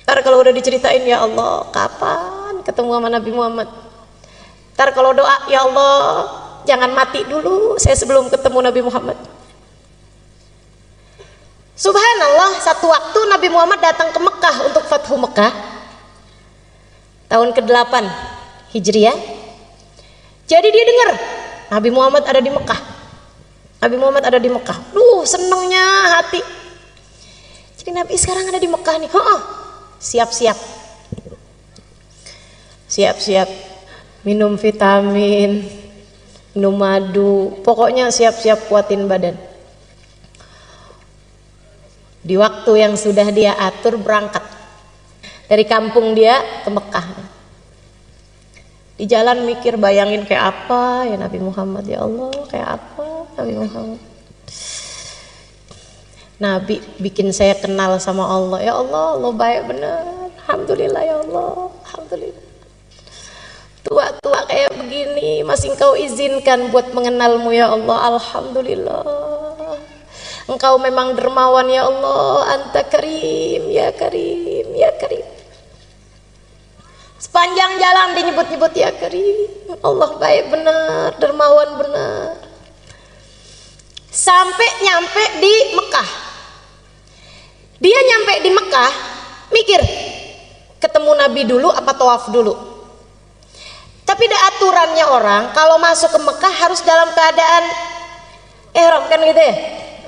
Ntar kalau udah diceritain, ya Allah kapan ketemu sama Nabi Muhammad? Ntar kalau doa, ya Allah jangan mati dulu saya sebelum ketemu Nabi Muhammad. Subhanallah, satu waktu Nabi Muhammad datang ke Mekah untuk Fathu Mekah tahun ke-8 Hijriah. Jadi dia dengar Nabi Muhammad ada di Mekah. Nabi Muhammad ada di Mekah. Senengnya hati. Jadi Nabi sekarang ada di Mekah nih. Siap-siap. Siap-siap. Minum vitamin, minum madu. Pokoknya siap-siap kuatin badan. Di waktu yang sudah dia atur berangkat. Dari kampung dia ke Mekah. Di jalan mikir, bayangin kayak apa ya Nabi Muhammad, ya Allah, kayak apa Nabi Muhammad. Nabi bikin saya kenal sama Allah. Ya Allah, Allah baik benar. Alhamdulillah ya Allah, alhamdulillah. Tua-tua kayak begini masih Engkau izinkan buat mengenalmu ya Allah. Alhamdulillah. Engkau memang dermawan ya Allah. Anta karim, ya karim, ya karim. Sepanjang jalan dinyebut-nyebut ya karim. Allah baik benar, dermawan benar. Sampai nyampe di Mekah. Dia nyampe di Mekah, mikir, ketemu Nabi dulu apa tawaf dulu. Tapi ada aturannya orang kalau masuk ke Mekah harus dalam keadaan ihram kan gitu ya.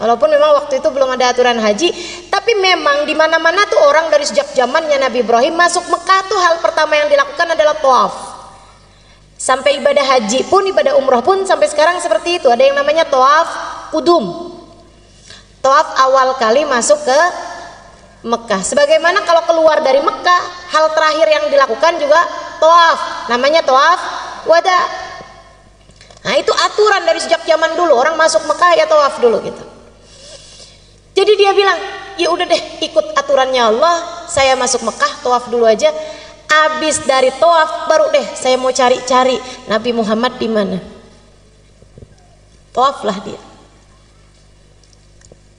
Walaupun memang waktu itu belum ada aturan haji, tapi memang di mana-mana tuh orang dari sejak zamannya Nabi Ibrahim masuk Mekah tuh hal pertama yang dilakukan adalah tawaf. Sampai ibadah haji pun, ibadah umroh pun sampai sekarang seperti itu. Ada yang namanya tawaf kudum. Tawaf awal kali masuk ke Mekah. Sebagaimana kalau keluar dari Mekah, hal terakhir yang dilakukan juga tawaf. Namanya tawaf wada. Nah, itu aturan dari sejak zaman dulu. Orang masuk Mekah ya tawaf dulu gitu. Jadi dia bilang, ya udah deh ikut aturannya Allah, saya masuk Mekah tawaf dulu aja. Abis dari tawaf baru deh saya mau cari-cari Nabi Muhammad di mana. Tawaflah dia.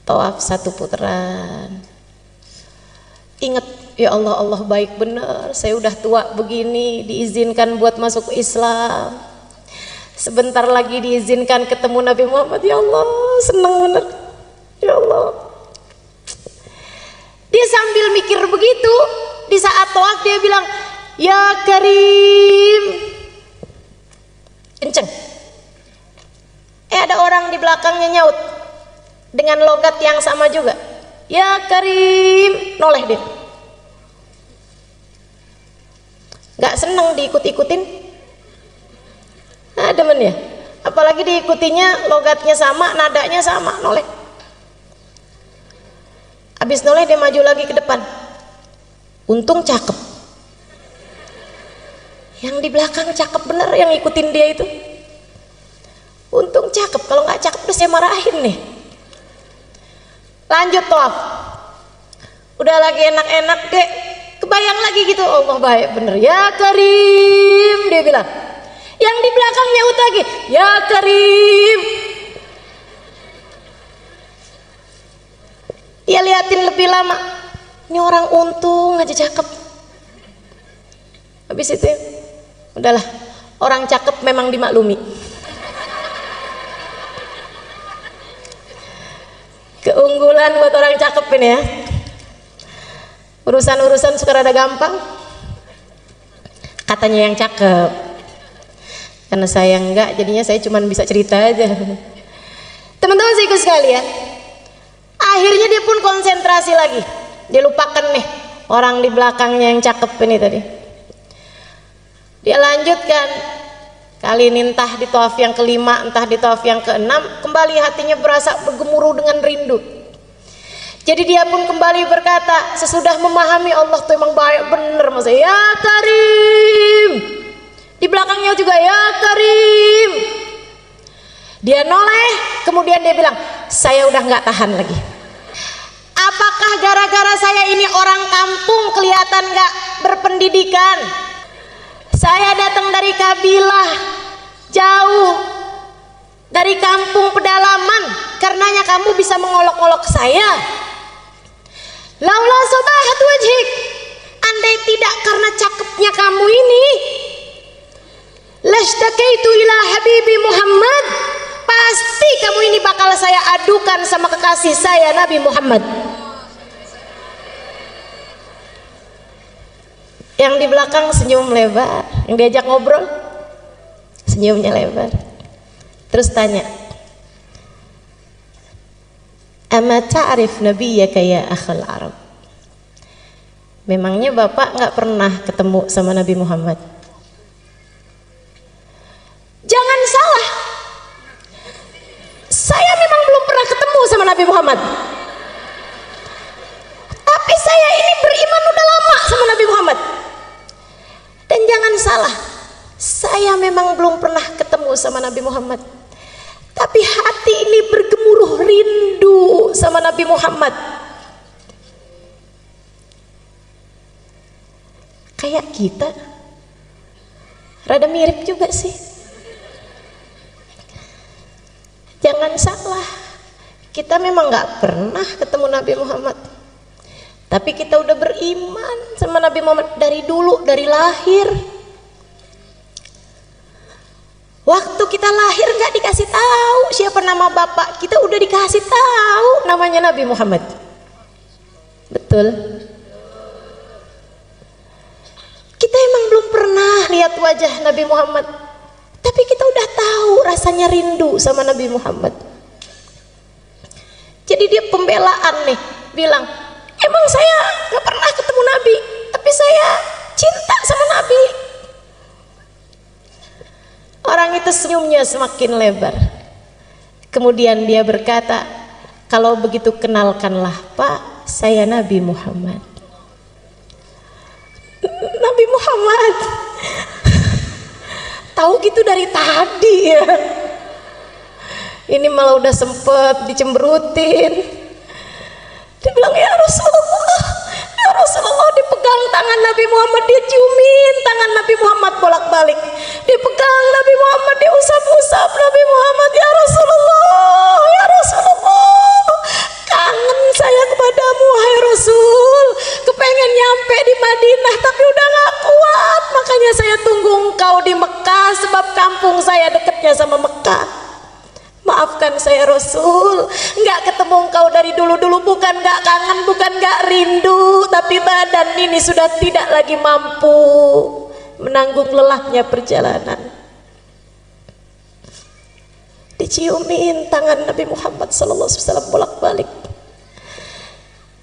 Tawaf satu putaran. Ingat, ya Allah, Allah baik benar. Saya udah tua begini diizinkan buat masuk Islam. Sebentar lagi diizinkan ketemu Nabi Muhammad. Ya Allah, senang benar. Ya Allah. Dia sambil mikir begitu, di saat tawaf dia bilang, ya Karim. Kenceng. Ada orang di belakangnya nyaut dengan logat yang sama juga. Ya Karim. Noleh dia. Gak seneng diikut-ikutin. Nah, demen ya. Apalagi diikutinya logatnya sama, nadanya sama, noleh. Habis noleh dia maju lagi ke depan. Untung cakep. Yang di belakang cakep bener yang ngikutin dia itu. Untung cakep, kalau nggak cakep udah saya marahin nih. Lanjut tawaf. Udah lagi enak-enak deh. Kebayang lagi gitu, Allah baik bener. Ya Karim, dia bilang. Yang di belakang nyaut lagi, ya Karim. Dia liatin lebih lama. Ini orang untung aja cakep. Habis itu, udahlah. Orang cakep memang dimaklumi. Keunggulan buat orang cakep ini ya. Urusan-urusan suka rada gampang. Katanya yang cakep. Karena saya enggak, jadinya saya cuma bisa cerita aja. Teman-teman saya ikut sekalian. Akhirnya dia pun konsentrasi lagi. Dia lupakan nih orang di belakangnya yang cakep ini tadi. Dia lanjutkan. Kali ini entah di tawaf yang kelima, entah di tawaf yang keenam, kembali hatinya berasa bergemuruh dengan rindu. Jadi dia pun kembali berkata, sesudah memahami Allah tuh emang baik bener, mas. Ya Karim. Di belakangnya juga ya Karim. Dia noleh, kemudian dia bilang, saya udah nggak tahan lagi. Apakah gara-gara saya ini orang kampung kelihatan nggak berpendidikan? Saya datang dari kabilah jauh, dari kampung pedalaman, karenanya kamu bisa mengolok-olok saya. Laula sobahat wajhik, andai tidak karena cakepnya kamu ini, lastakaitu ila habibi Muhammad, pasti kamu ini bakal saya adukan sama kekasih saya Nabi Muhammad. Yang di belakang senyum lebar, yang diajak ngobrol senyumnya lebar. Terus tanya, Ama ta'rif nabiyyaka ya akhal Arab. Memangnya Bapak nggak pernah ketemu sama Nabi Muhammad? Jangan salah, saya memang belum pernah ketemu sama Nabi Muhammad, tapi saya ini beriman udah lama sama Nabi Muhammad. Dan jangan salah, saya memang belum pernah ketemu sama Nabi Muhammad, tapi hati ini bergemuruh rindu sama Nabi Muhammad. Kayak kita, rada mirip juga sih. Jangan salah, kita memang gak pernah ketemu Nabi Muhammad, tapi kita udah beriman sama Nabi Muhammad dari dulu, dari lahir. Waktu kita lahir gak dikasih tahu siapa nama bapak kita, udah dikasih tahu namanya Nabi Muhammad. Betul? Kita emang belum pernah lihat wajah Nabi Muhammad, tapi kita udah tahu rasanya rindu sama Nabi Muhammad. Jadi dia pembelaan nih, bilang, emang saya gak pernah ketemu Nabi, tapi saya cinta sama Nabi. Orang itu senyumnya semakin lebar. Kemudian dia berkata, kalau begitu kenalkanlah Pak, saya Nabi Muhammad. Nabi Muhammad tahu gitu dari tadi ya. Ini malah udah sempet dicemberutin. Dia bilang, ya Rasulullah, dipegang tangan Nabi Muhammad, dia ciumin tangan Nabi Muhammad bolak-balik, dipegang Nabi Muhammad, dia usap-usap Nabi Muhammad. Ya Rasulullah, kangen saya kepadamu wahai Rasul, kepengen nyampe di Madinah tapi udah gak kuat, makanya saya tunggu engkau di Mekah, sebab kampung saya dekatnya sama Mekah. Maafkan saya Rasul, nggak ketemu engkau dari dulu-dulu, bukan nggak kangen, bukan nggak rindu, tapi badan ini sudah tidak lagi mampu menanggung lelahnya perjalanan. Diciumin tangan Nabi Muhammad SAW bolak-balik.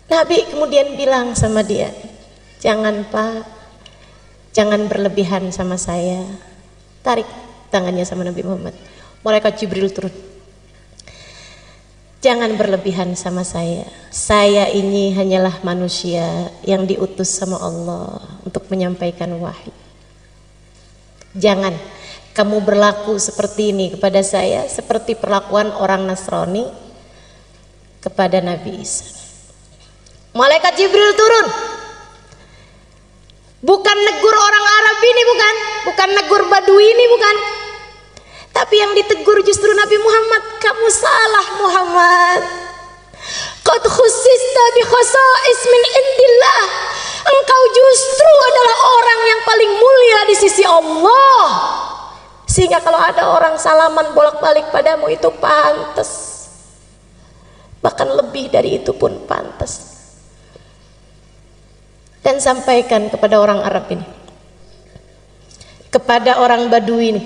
Nabi kemudian bilang sama dia, jangan Pak, jangan berlebihan sama saya. Tarik tangannya sama Nabi Muhammad. Malaikat Jibril turun. Jangan berlebihan sama saya. Saya ini hanyalah manusia yang diutus sama Allah untuk menyampaikan wahyu. Jangan kamu berlaku seperti ini kepada saya, seperti perlakuan orang Nasrani kepada Nabi Isa. Malaikat Jibril turun. Bukan negur orang Arab ini, bukan negur Badui ini, bukan. Tapi yang ditegur justru Nabi Muhammad. Kamu salah Muhammad. Qad khussista bi khasa'is min indillah. Engkau justru adalah orang yang paling mulia di sisi Allah. Sehingga kalau ada orang salaman bolak-balik padamu itu pantas. Bahkan lebih dari itu pun pantas. Dan sampaikan kepada orang Arab ini, kepada orang Badui ini,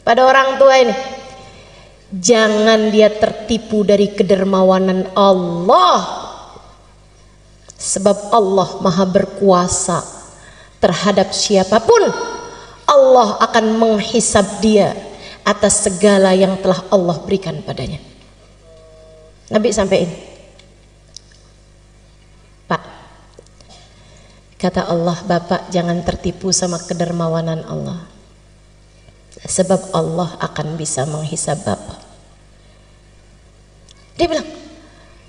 pada orang tua ini, jangan dia tertipu dari kedermawanan Allah, sebab Allah maha berkuasa terhadap siapapun. Allah akan menghisab dia atas segala yang telah Allah berikan padanya. Nabi sampaikan, Pak, kata Allah, Bapak jangan tertipu sama kedermawanan Allah, sebab Allah akan bisa menghisab Bapak. Dia bilang,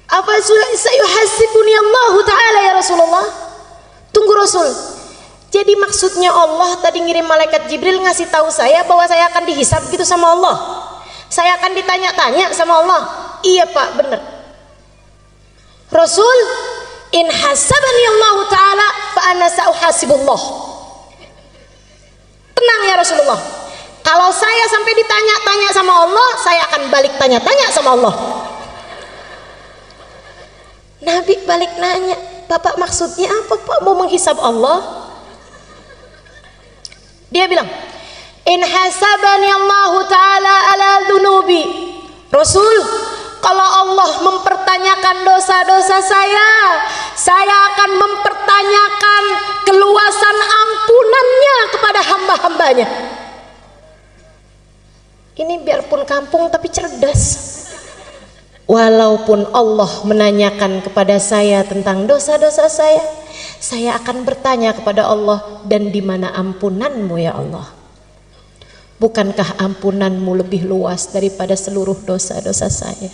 apa sayuhasibuni Allah Ta'ala ya Rasulullah? Tunggu Rasul, jadi maksudnya Allah tadi ngirim malaikat Jibril ngasih tahu saya bahwa saya akan dihisab gitu sama Allah, saya akan ditanya-tanya sama Allah? Iya Pak, benar Rasul. In hasabani Allah Ta'ala fa ana sa'uhasibullah. Tenang ya Rasulullah, kalau saya sampai ditanya-tanya sama Allah, saya akan balik tanya-tanya sama Allah. Nabi balik nanya, Bapak maksudnya apa Pak, mau menghisab Allah? Dia bilang, in hasabani Allah Ta'ala ala dhunubi. Rasul, Kalau Allah mempertanyakan dosa-dosa saya akan mempertanyakan keluasan ampunannya kepada hamba-hambanya. Ini biarpun kampung tapi cerdas. Walaupun Allah menanyakan kepada saya tentang dosa-dosa saya akan bertanya kepada Allah, dan di mana ampunanmu ya Allah? Bukankah ampunanmu lebih luas daripada seluruh dosa-dosa saya?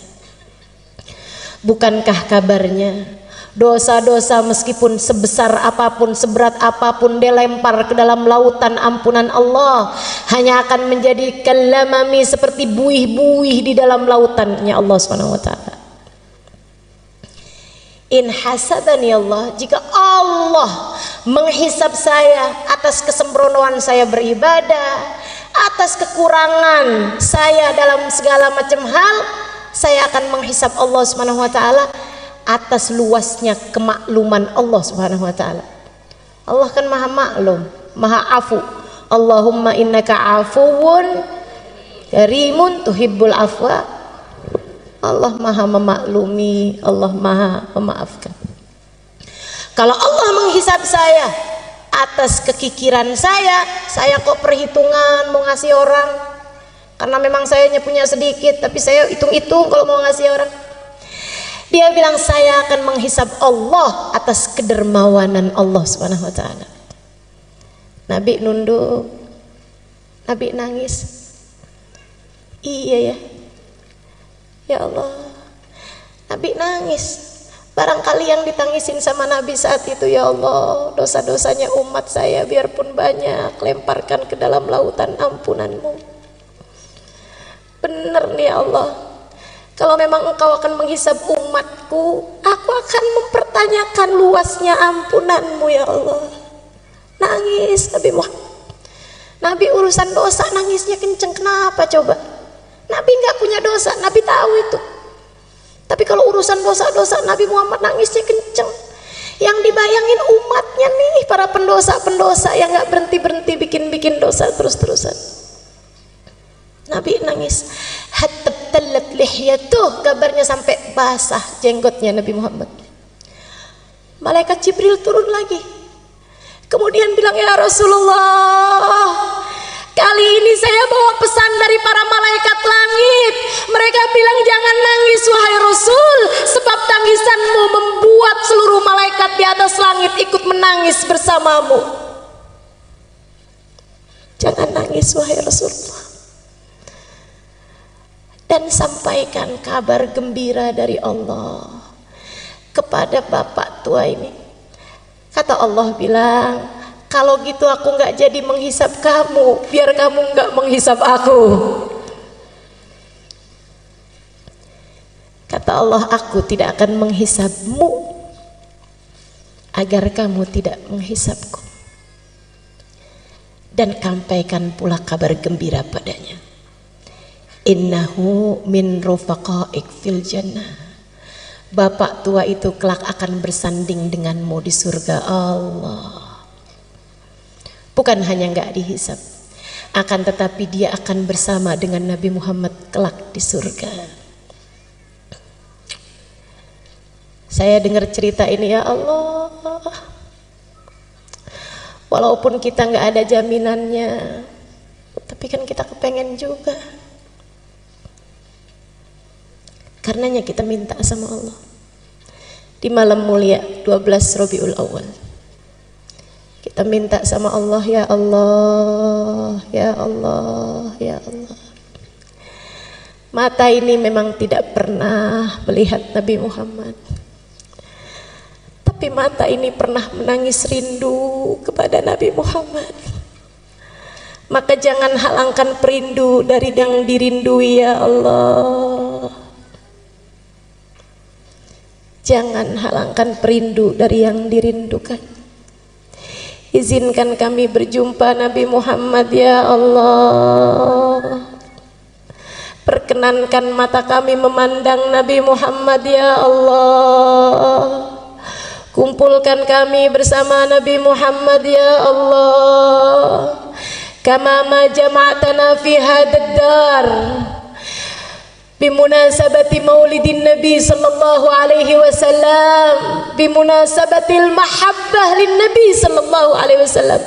Bukankah kabarnya dosa-dosa meskipun sebesar apapun, seberat apapun dilempar ke dalam lautan ampunan Allah, hanya akan menjadi kalamami, seperti buih-buih di dalam lautannya Allah Subhanahu wa taala. In hasabani Allah, jika Allah menghisab saya atas kesembronoan saya beribadah, atas kekurangan saya dalam segala macam hal, saya akan menghisab Allah Subhanahu wa taala atas luasnya kemakluman Allah Subhanahu wa taala. Allah kan maha maklum, maha afu. Allahumma innaka afuwun karimun tuhibbul afwa. Allah maha memaklumi, Allah maha memaafkan. Kalau Allah menghisab saya atas kekikiran saya kok perhitungan mau ngasih orang, karena memang saya punya sedikit, tapi saya hitung-hitung kalau mau ngasih orang. Dia bilang saya akan menghisab Allah atas kedermawanan Allah Subhanahu wa taala. Nabi nunduk, Nabi nangis. Iya ya, ya Allah, Nabi nangis. Barangkali yang ditangisin sama Nabi saat itu, ya Allah, dosa-dosanya umat saya biarpun banyak, lemparkan ke dalam lautan ampunanmu. Bener nih ya Allah, kalau memang engkau akan menghisab umatku, aku akan mempertanyakan luasnya ampunanmu ya Allah. Nangis Nabi Muhammad. Nabi urusan dosa nangisnya kenceng, kenapa coba? Nabi nggak punya dosa, Nabi tahu itu. Tapi kalau urusan dosa-dosa Nabi Muhammad nangisnya kenceng. Yang dibayangin umatnya nih, para pendosa-pendosa yang nggak berhenti-berhenti bikin dosa terus-terusan. Nabi nangis. Hatta talat lihyatuh, kabarnya sampai basah jenggotnya Nabi Muhammad. Malaikat Jibril turun lagi, kemudian bilang, ya Rasulullah, kali ini saya bawa pesan dari para malaikat langit. Mereka bilang jangan nangis wahai Rasul, sebab tangisanmu membuat seluruh malaikat di atas langit ikut menangis bersamamu. Jangan nangis wahai Rasulullah. Dan sampaikan kabar gembira dari Allah kepada bapak tua ini. Kata Allah bilang, kalau gitu aku nggak jadi menghisab kamu, biar kamu nggak menghisab aku. Kata Allah, aku tidak akan menghisabmu agar kamu tidak menghisabku. Dan sampaikan pula kabar gembira padanya. Innahu min rufaqaik fil jannah. Bapak tua itu kelak akan bersanding denganmu di surga Allah. Bukan hanya nggak dihisab, akan tetapi dia akan bersama dengan Nabi Muhammad kelak di surga. Saya dengar cerita ini, ya Allah, walaupun kita nggak ada jaminannya, tapi kan kita kepengen juga. Karenanya kita minta sama Allah di malam mulia 12 Rabiul Awal. Kita minta sama Allah, ya Allah, ya Allah, ya Allah. Mata ini memang tidak pernah melihat Nabi Muhammad, tapi mata ini pernah menangis rindu kepada Nabi Muhammad. Maka jangan halangkan perindu dari yang dirindui, ya Allah. Jangan halangkan perindu dari yang dirindukan. Izinkan kami berjumpa Nabi Muhammad, ya Allah. Perkenankan mata kami memandang Nabi Muhammad, ya Allah. Kumpulkan kami bersama Nabi Muhammad, ya Allah. Kama ma jama'tana fi hadad dar. bimunasabati maulidin Nabi sallallahu alaihi wasallam, bimunasabatil mahabbah lin Nabi sallallahu alaihi wasallam.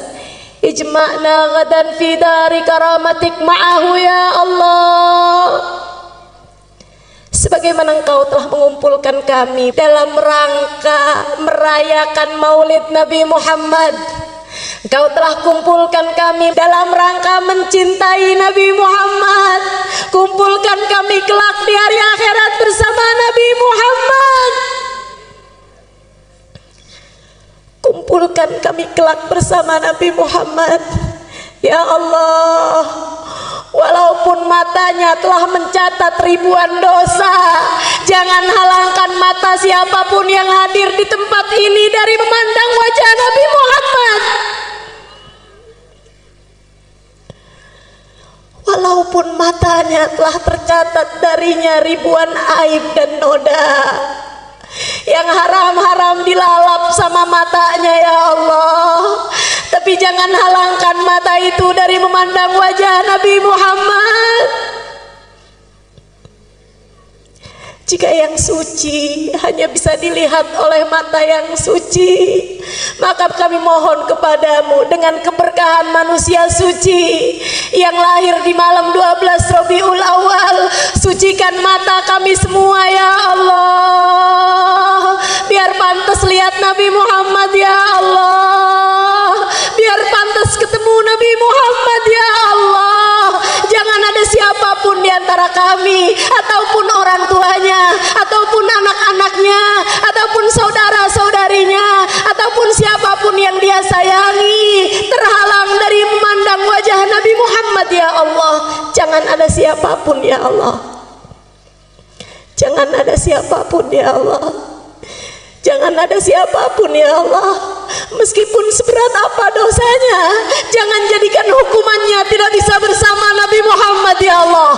Ijma'na ghadan fi dari karamatik ma'ahu ya Allah. Sebagaimana Engkau telah mengumpulkan kami dalam rangka merayakan maulid Nabi Muhammad, Engkau telah kumpulkan kami dalam rangka mencintai Nabi Muhammad. Kumpulkan kami kelak di hari akhirat bersama Nabi Muhammad. Kumpulkan kami kelak bersama Nabi Muhammad. Ya Allah, walaupun matanya telah mencatat ribuan dosa, jangan halangkan mata siapapun yang hadir di tempat ini dari memandang wajah Nabi Muhammad. Walaupun matanya telah tercatat darinya ribuan aib dan noda yang haram-haram dilalap sama matanya ya Allah, tapi jangan halangkan mata itu dari memandang wajah Nabi Muhammad. Jika yang suci hanya bisa dilihat oleh mata yang suci, maka kami mohon kepadamu dengan keberkahan manusia suci yang lahir di malam 12 Rabiul Awal, sucikan mata kami semua ya Allah, biar pantas lihat Nabi Muhammad ya Allah, biar pantas ketemu Nabi Muhammad ya Allah. Jangan ada siapapun di antara kami ataupun orang tuanya ataupun anak-anaknya ataupun saudara-saudarinya ataupun siapapun yang dia sayangi terhalang dari memandang wajah Nabi Muhammad ya Allah. Jangan ada siapapun ya Allah, jangan ada siapapun ya Allah, jangan ada siapapun ya Allah. Meskipun seberat apa dosanya, jangan jadikan hukumannya tidak bisa bersama Nabi Muhammad ya Allah.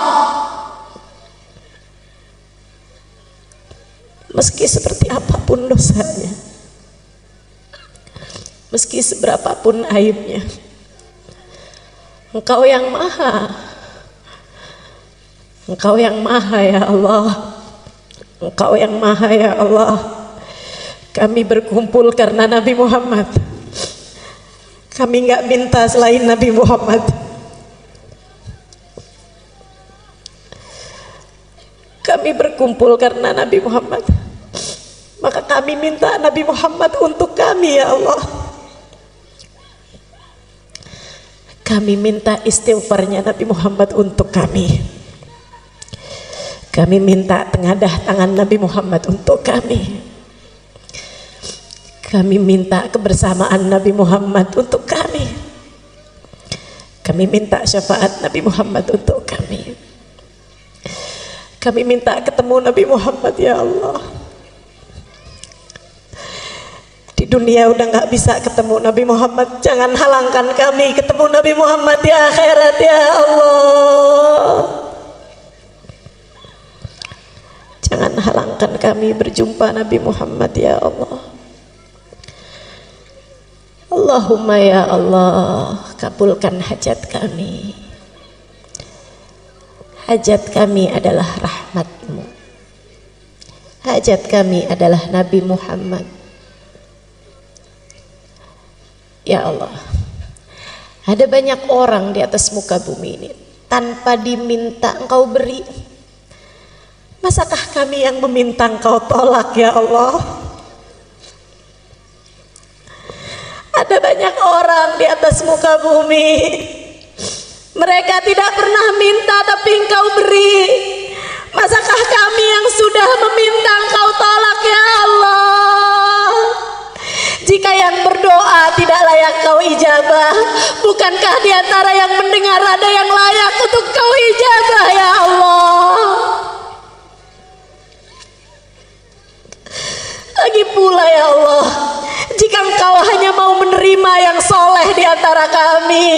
Meski seperti apapun dosanya, meski seberapapun aibnya, Engkau yang maha, Engkau yang maha ya Allah, Engkau yang maha ya Allah. Kami berkumpul karena Nabi Muhammad. Kami nggak minta selain Nabi Muhammad. Kami berkumpul karena Nabi Muhammad. Maka kami minta Nabi Muhammad untuk kami ya Allah. Kami minta istighfarnya Nabi Muhammad untuk kami. Kami minta tengadah tangan Nabi Muhammad untuk kami. Kami minta kebersamaan Nabi Muhammad untuk kami. Kami minta syafaat Nabi Muhammad untuk kami. Kami minta ketemu Nabi Muhammad ya Allah. Di dunia udah gak bisa ketemu Nabi Muhammad, jangan halangkan kami ketemu Nabi Muhammad di akhirat ya Allah. Jangan halangkan kami berjumpa Nabi Muhammad ya Allah. Allahumma ya Allah, kabulkan hajat kami. Hajat kami adalah rahmat-Mu. Hajat kami adalah Nabi Muhammad. Ya Allah, ada banyak orang di atas muka bumi ini tanpa diminta Engkau beri. Masakah kami yang meminta Engkau tolak ya Allah? Ada banyak orang di atas muka bumi, mereka tidak pernah minta tapi Engkau beri. Masakah kami yang sudah meminta Engkau tolak ya Allah? Jika yang berdoa tidak layak Kau ijabah, bukankah di antara yang mendengar ada yang layak untuk Kau ijabah ya Allah? Lagi pula ya Allah, jika Engkau hanya mau menerima yang soleh di antara kami,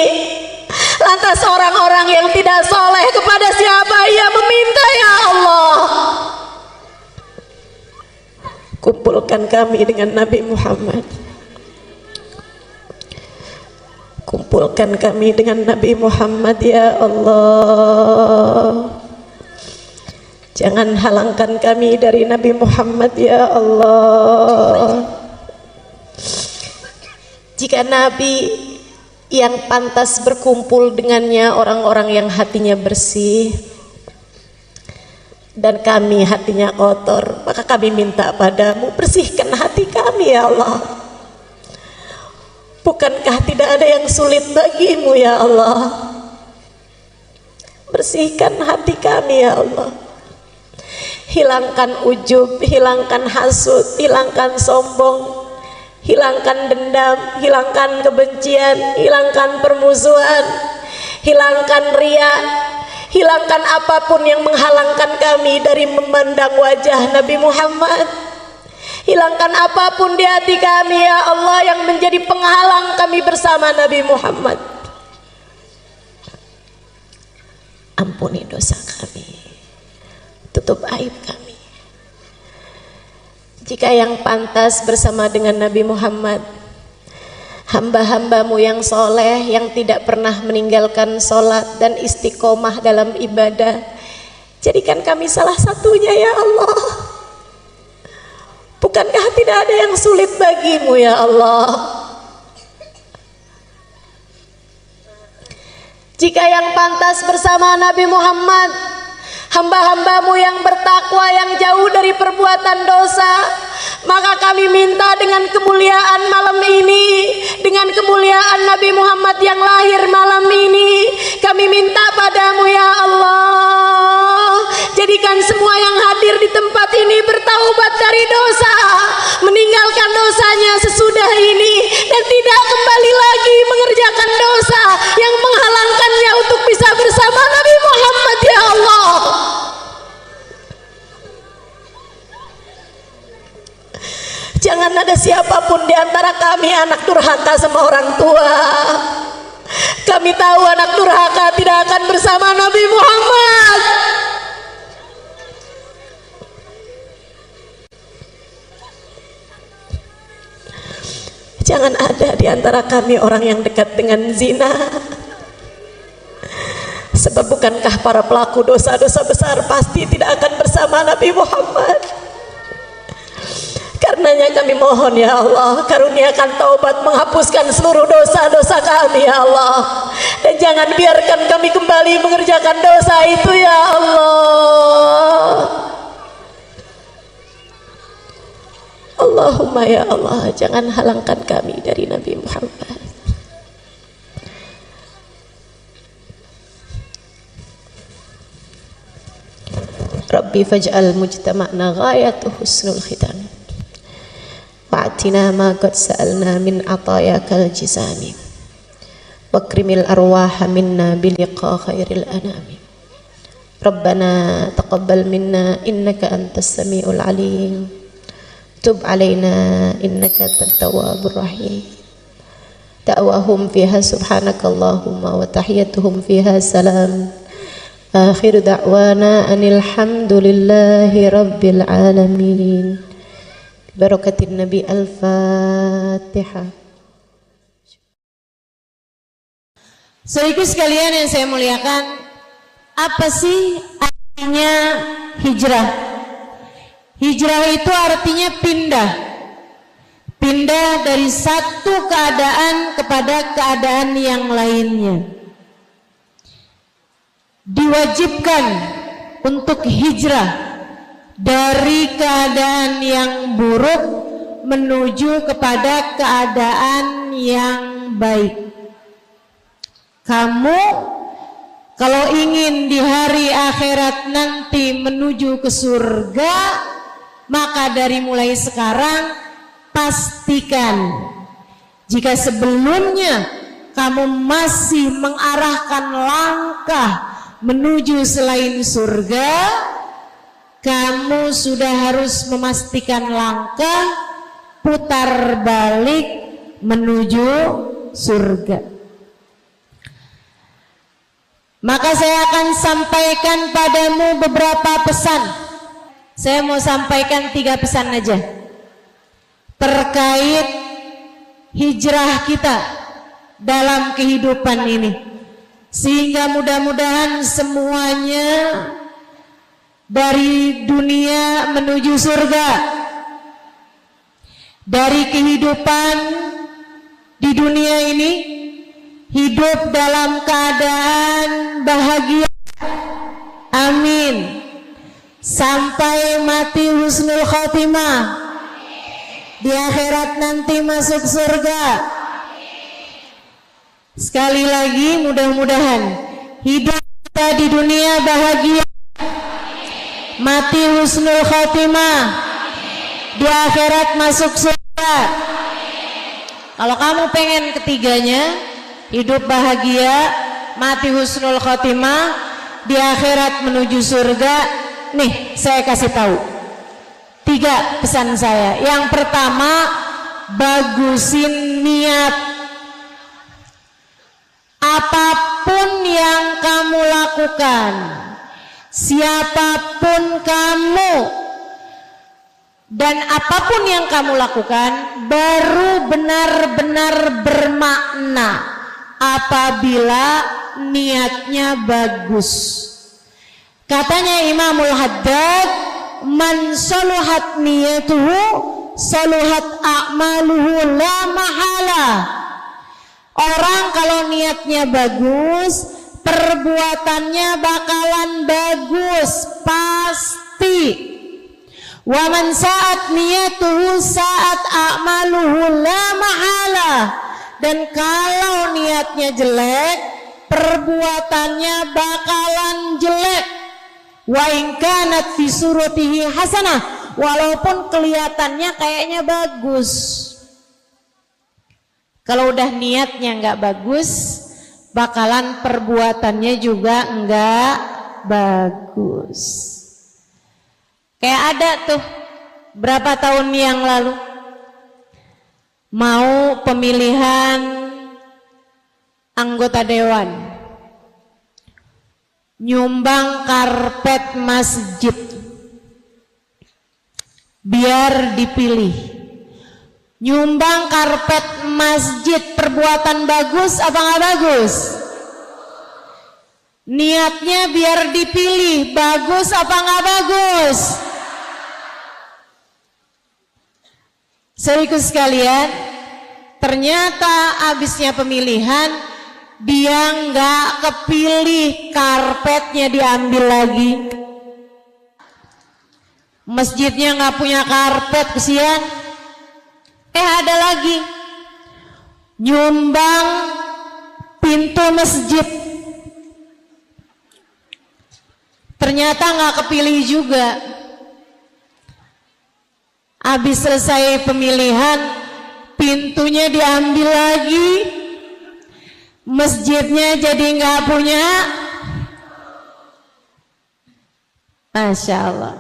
lantas orang-orang yang tidak soleh kepada siapa ia meminta ya Allah? Kumpulkan kami dengan Nabi Muhammad. Kumpulkan kami dengan Nabi Muhammad ya Allah. Jangan halangkan kami dari Nabi Muhammad ya Allah. Jika Nabi yang pantas berkumpul dengannya orang-orang yang hatinya bersih, dan kami hatinya kotor, maka kami minta padamu, bersihkan hati kami ya Allah. Bukankah tidak ada yang sulit bagimu ya Allah? Bersihkan hati kami ya Allah. Hilangkan ujub, hilangkan hasud, hilangkan sombong, hilangkan dendam, hilangkan kebencian, hilangkan permusuhan, hilangkan ria, hilangkan apapun yang menghalangkan kami dari memandang wajah Nabi Muhammad. Hilangkan apapun di hati kami ya Allah yang menjadi penghalang kami bersama Nabi Muhammad. Ampuni dosa kami, tutup aib kami. Jika yang pantas bersama dengan Nabi Muhammad, hamba-hambamu yang soleh, yang tidak pernah meninggalkan sholat dan istiqomah dalam ibadah, jadikan kami salah satunya ya Allah. Bukankah tidak ada yang sulit bagimu ya Allah? Jika yang pantas bersama Nabi Muhammad, hamba-hambamu yang bertakwa, yang jauh dari perbuatan dosa, maka kami minta dengan kemuliaan malam ini, dengan kemuliaan Nabi Muhammad yang lahir malam ini, kami minta padamu ya Allah, jadikan semua yang hadir di tempat ini bertaubat dari dosa, meninggalkan dosanya sesudah ini, dan tidak kembali lagi mengerjakan dosa yang menghalangkannya untuk bisa bersama Nabi Muhammad ya Allah. Jangan ada siapapun di antara kami anak durhaka sama orang tua. Kami tahu anak durhaka tidak akan bersama Nabi Muhammad. Jangan ada di antara kami orang yang dekat dengan zina. Sebab bukankah para pelaku dosa-dosa besar pasti tidak akan bersama Nabi Muhammad? Karenanya kami mohon ya Allah, karuniakan taubat, menghapuskan seluruh dosa-dosa kami ya Allah, dan jangan biarkan kami kembali mengerjakan dosa itu ya Allah. Allahumma ya Allah, jangan halangkan kami dari Nabi Muhammad. Rabbi faj'al mujtama'na ghayatu husnul khitam wa'atina ma qad sa'alna min atayakal jizami wakrimil arwaha minna biliqa khairil anami. Rabbana taqabbal minna innaka antas sami'ul alim, tub alaina innaka antat tawwabur rahim. Da'wahum fiha subhanakallahumma wa tahiyyatuhum fiha salam. Akhir da'wana anil hamdulillahi rabbil alamin. Barakatin Nabi. Al-Fatihah. Saudaraku sekalian yang saya muliakan, apa sih artinya hijrah? Hijrah itu artinya pindah. Pindah dari satu keadaan kepada keadaan yang lainnya. Diwajibkan untuk hijrah dari keadaan yang buruk menuju kepada keadaan yang baik. Kamu kalau ingin di hari akhirat nanti menuju ke surga, maka dari mulai sekarang pastikan jika sebelumnya kamu masih mengarahkan langkah menuju selain surga, kamu sudah harus memastikan langkah putar balik menuju surga. Maka saya akan sampaikan padamu beberapa pesan. Saya mau sampaikan 3 pesan aja terkait hijrah kita dalam kehidupan ini, sehingga mudah-mudahan semuanya dari dunia menuju surga, dari kehidupan di dunia ini hidup dalam keadaan bahagia, amin, sampai mati husnul khotimah, di akhirat nanti masuk surga. Sekali lagi mudah-mudahan hidup kita di dunia bahagia, mati husnul khotimah, di akhirat masuk surga. Kalau kamu pengen ketiganya, hidup bahagia, mati husnul khotimah, di akhirat menuju surga, nih saya kasih tahu 3 pesan saya. Yang pertama, bagusin niat. Apapun yang kamu lakukan, siapapun kamu, dan apapun yang kamu lakukan baru benar-benar bermakna apabila niatnya bagus. Katanya Imamul Haddad, man saluhat niyatuhu saluhat a'maluhu la mahala. Orang kalau niatnya bagus, perbuatannya bakalan bagus, pasti. Wa man sa'at niyatuhu sa'at a'maluhu la mahala. Dan kalau niatnya jelek, perbuatannya bakalan jelek. Wa in kanat fi suratihi hasanah, walaupun kelihatannya kayaknya bagus. Kalau udah niatnya nggak bagus, bakalan perbuatannya juga nggak bagus. Kayak ada tuh berapa tahun yang lalu mau pemilihan anggota dewan, nyumbang karpet masjid biar dipilih. Nyumbang karpet masjid, perbuatan bagus apa nggak bagus? Niatnya biar dipilih, bagus apa nggak bagus? Saudaraku sekalian, ternyata abisnya pemilihan dia nggak kepilih, karpetnya diambil lagi. Masjidnya nggak punya karpet, kesian. Ada lagi nyumbang pintu masjid, ternyata nggak kepilih juga. Habis selesai pemilihan, pintunya diambil lagi, masjidnya jadi nggak punya. Masya Allah.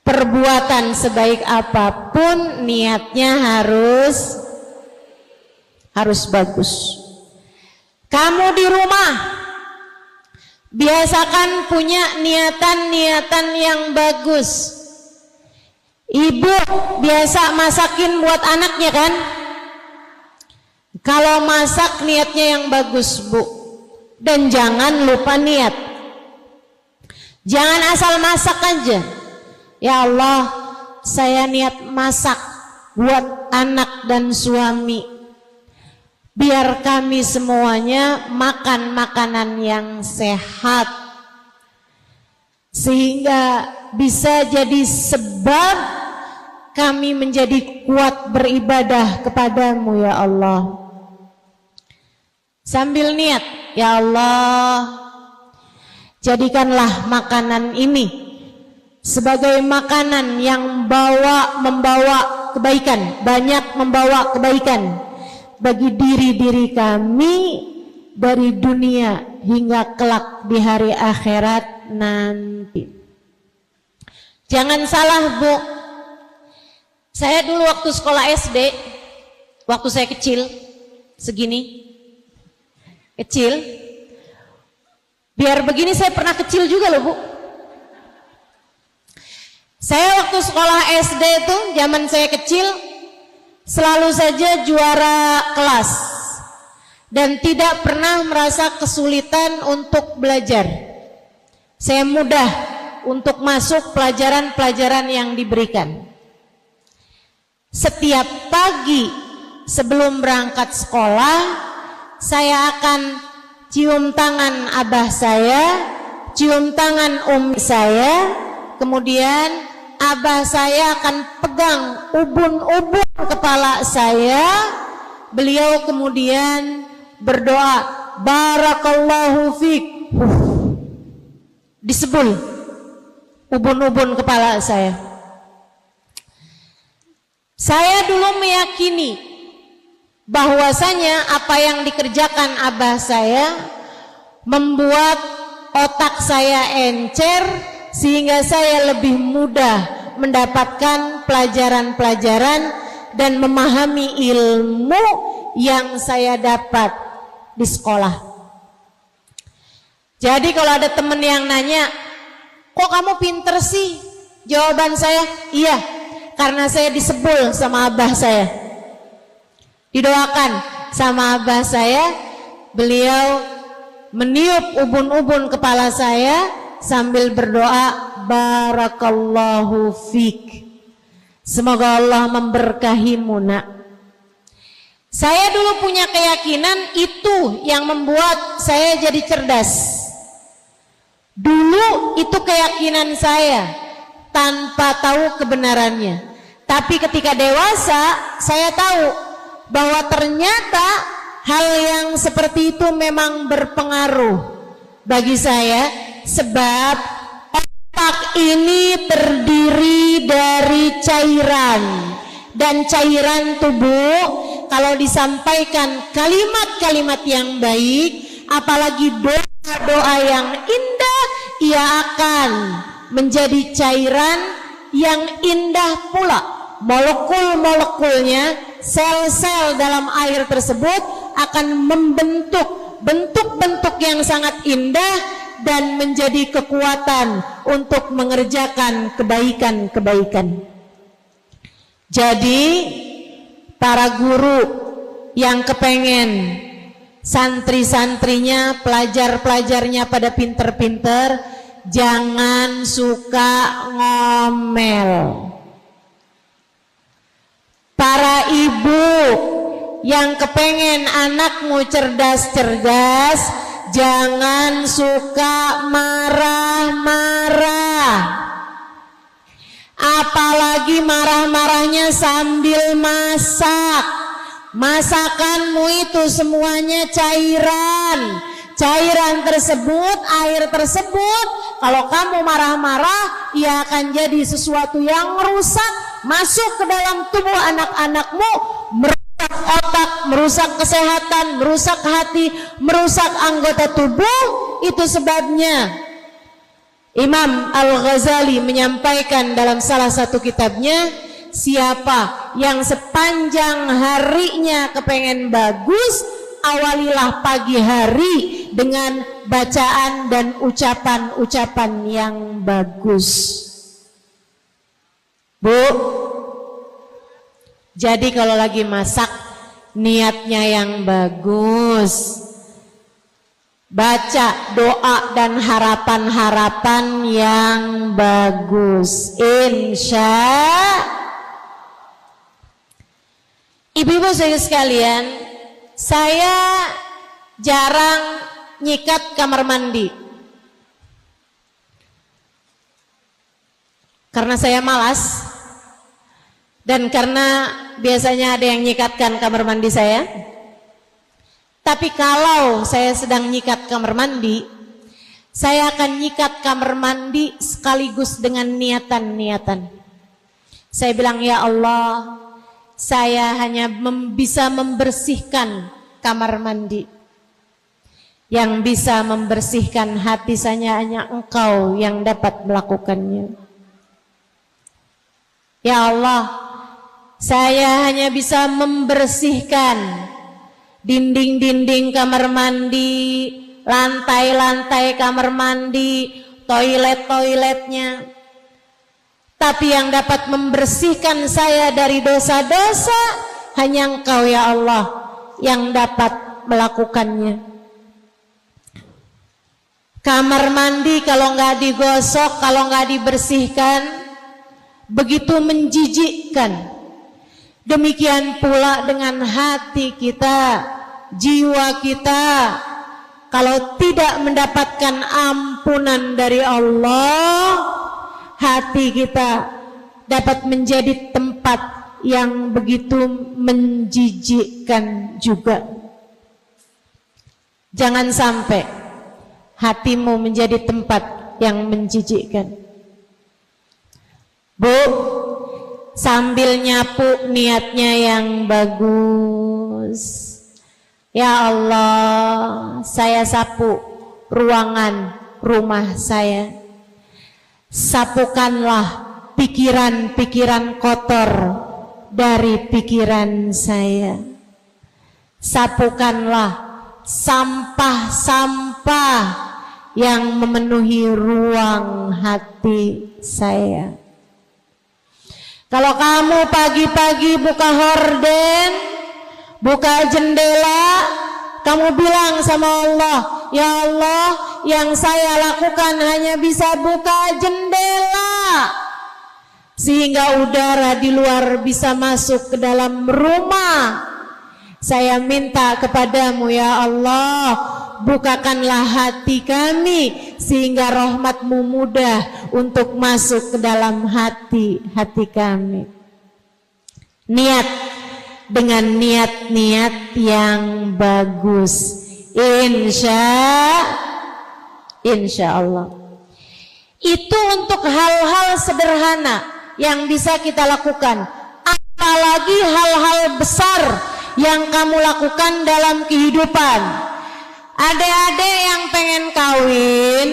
Perbuatan sebaik apapun, niatnya harus bagus. Kamu di rumah biasakan punya niatan-niatan yang bagus. Ibu biasa masakin buat anaknya kan? Kalau masak niatnya yang bagus, Bu. Dan jangan lupa niat. Jangan asal masak aja. Ya Allah, saya niat masak buat anak dan suami, biar kami semuanya makan makanan yang sehat, sehingga bisa jadi sebab kami menjadi kuat beribadah kepadamu ya Allah. Sambil niat, ya Allah, jadikanlah makanan ini sebagai makanan yang membawa kebaikan, banyak membawa kebaikan bagi diri-diri kami dari dunia hingga kelak di hari akhirat nanti. Jangan salah, Bu. Saya dulu waktu sekolah SD, waktu saya kecil, segini, kecil, biar begini saya pernah kecil juga loh, Bu. Saya waktu sekolah SD itu, zaman saya kecil, selalu saja juara kelas dan tidak pernah merasa kesulitan untuk belajar. Saya mudah untuk masuk pelajaran-pelajaran yang diberikan. Setiap pagi sebelum berangkat sekolah, saya akan cium tangan abah saya, cium tangan umi saya, kemudian abah saya akan pegang ubun-ubun kepala saya. Beliau kemudian berdoa, barakallahu fik, disebul ubun-ubun kepala saya. Saya dulu meyakini bahwasanya apa yang dikerjakan abah saya membuat otak saya encer, sehingga saya lebih mudah mendapatkan pelajaran-pelajaran dan memahami ilmu yang saya dapat di sekolah. Jadi kalau ada teman yang nanya, kok kamu pinter sih? Jawaban saya, iya, karena saya disebul sama abah saya, didoakan sama abah saya. Beliau meniup ubun-ubun kepala saya sambil berdoa, barakallahu fik, semoga Allah memberkahimu nak. Saya dulu punya keyakinan itu yang membuat saya jadi cerdas. Dulu itu keyakinan saya tanpa tahu kebenarannya. Tapi ketika dewasa saya tahu bahwa ternyata hal yang seperti itu memang berpengaruh bagi saya, sebab otak ini terdiri dari cairan, dan cairan tubuh kalau disampaikan kalimat-kalimat yang baik, apalagi doa-doa yang indah, ia akan menjadi cairan yang indah pula. Molekul-molekulnya, sel-sel dalam air tersebut akan membentuk bentuk-bentuk yang sangat indah dan menjadi kekuatan untuk mengerjakan kebaikan-kebaikan. Jadi para guru yang kepengen santri-santrinya, pelajar-pelajarnya pada pinter-pinter, jangan suka ngomel. Para ibu yang kepengen anakmu cerdas-cerdas, jangan suka marah-marah. Apalagi marah-marahnya sambil masak. Masakanmu itu semuanya cairan. Cairan tersebut, air tersebut, kalau kamu marah-marah, ia akan jadi sesuatu yang rusak, masuk ke dalam tubuh anak-anakmu, merusak otak, merusak kesehatan, merusak hati, merusak anggota tubuh. Itu sebabnya Imam Al-Ghazali menyampaikan dalam salah satu kitabnya, siapa yang sepanjang harinya kepengen bagus, awalilah pagi hari dengan bacaan dan ucapan-ucapan yang bagus. Bu, jadi kalau lagi masak, niatnya yang bagus, baca doa dan harapan-harapan yang bagus, insya. Ibu-ibu sekalian, saya jarang nyikat kamar mandi karena saya malas, dan karena biasanya ada yang nyikatkan kamar mandi saya. Tapi kalau saya sedang nyikat kamar mandi, saya akan nyikat kamar mandi sekaligus dengan niatan-niatan. Saya bilang, ya Allah, saya hanya bisa membersihkan kamar mandi. Yang bisa membersihkan hati saya hanya Engkau yang dapat melakukannya. Ya Allah, saya hanya bisa membersihkan dinding-dinding kamar mandi, lantai-lantai kamar mandi, toilet-toiletnya. Tapi yang dapat membersihkan saya dari dosa-dosa hanya Engkau ya Allah yang dapat melakukannya. Kamar mandi kalau nggak digosok, kalau nggak dibersihkan, begitu menjijikkan. Demikian pula dengan hati kita, jiwa kita, kalau tidak mendapatkan ampunan dari Allah, hati kita dapat menjadi tempat yang begitu menjijikkan juga. Jangan sampai hatimu menjadi tempat yang menjijikkan. Bu, sambil nyapu niatnya yang bagus. Ya Allah, saya sapu ruangan rumah saya. Sapukanlah pikiran-pikiran kotor dari pikiran saya. Sapukanlah sampah-sampah yang memenuhi ruang hati saya. Kalau kamu pagi-pagi buka horden, buka jendela, kamu bilang sama Allah, ya Allah, yang saya lakukan hanya bisa buka jendela, sehingga udara di luar bisa masuk ke dalam rumah. Saya minta kepadamu ya Allah, bukakanlah hati kami sehingga rahmat-Mu mudah untuk masuk ke dalam hati-hati kami. Niat dengan niat-niat yang bagus, insya Allah. Itu untuk hal-hal sederhana yang bisa kita lakukan, apalagi hal-hal besar yang kamu lakukan dalam kehidupan. Adik-adik yang pengen kawin,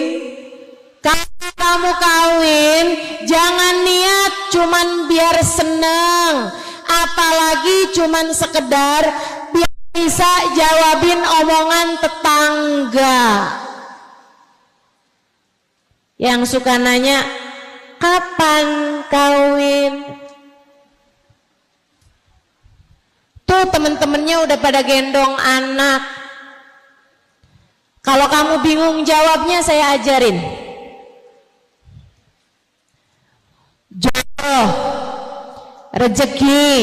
kalau kamu kawin, jangan niat cuman biar seneng, apalagi cuman sekedar biar bisa jawabin omongan tetangga yang suka nanya, kapan kawin? Tuh temen-temennya udah pada gendong anak. Kalau kamu bingung jawabnya, saya ajarin. Jodoh, rezeki,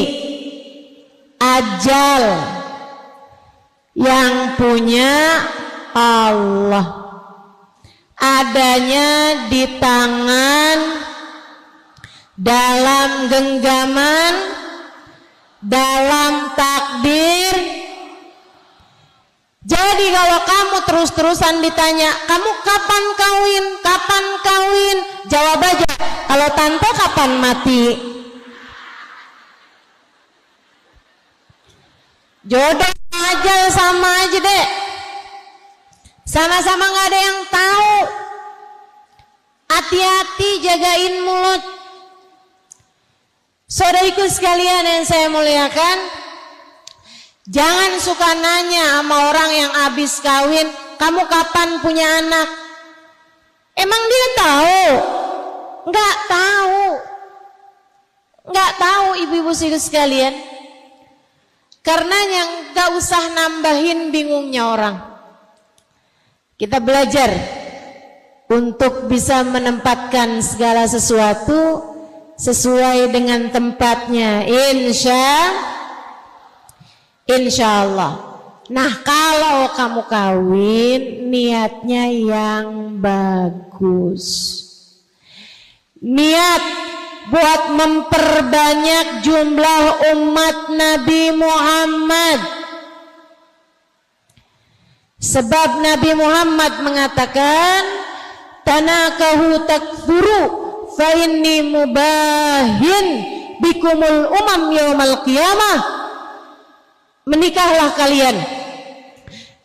ajal yang punya Allah, adanya di tangan, dalam genggaman, dalam takdir. Jadi kalau kamu terus-terusan ditanya, kamu kapan kawin, kapan kawin, jawab aja, kalau tante kapan mati. Jodoh aja sama aja deh, sama-sama gak ada yang tahu. Hati-hati, jagain mulut. Saudariku sekalian yang saya muliakan, jangan suka nanya sama orang yang habis kawin, kamu kapan punya anak? Emang dia tahu? Enggak tahu. Enggak tahu ibu-ibu sekalian. Karena yang enggak usah nambahin bingungnya orang. Kita belajar untuk bisa menempatkan segala sesuatu sesuai dengan tempatnya, insya Allah. Nah, kalau kamu kawin, niatnya yang bagus. Niat buat memperbanyak jumlah umat Nabi Muhammad. Sebab Nabi Muhammad mengatakan, tanakahu takfuru fa inni mubahin bikumul umam yaumal qiyamah. Menikahlah kalian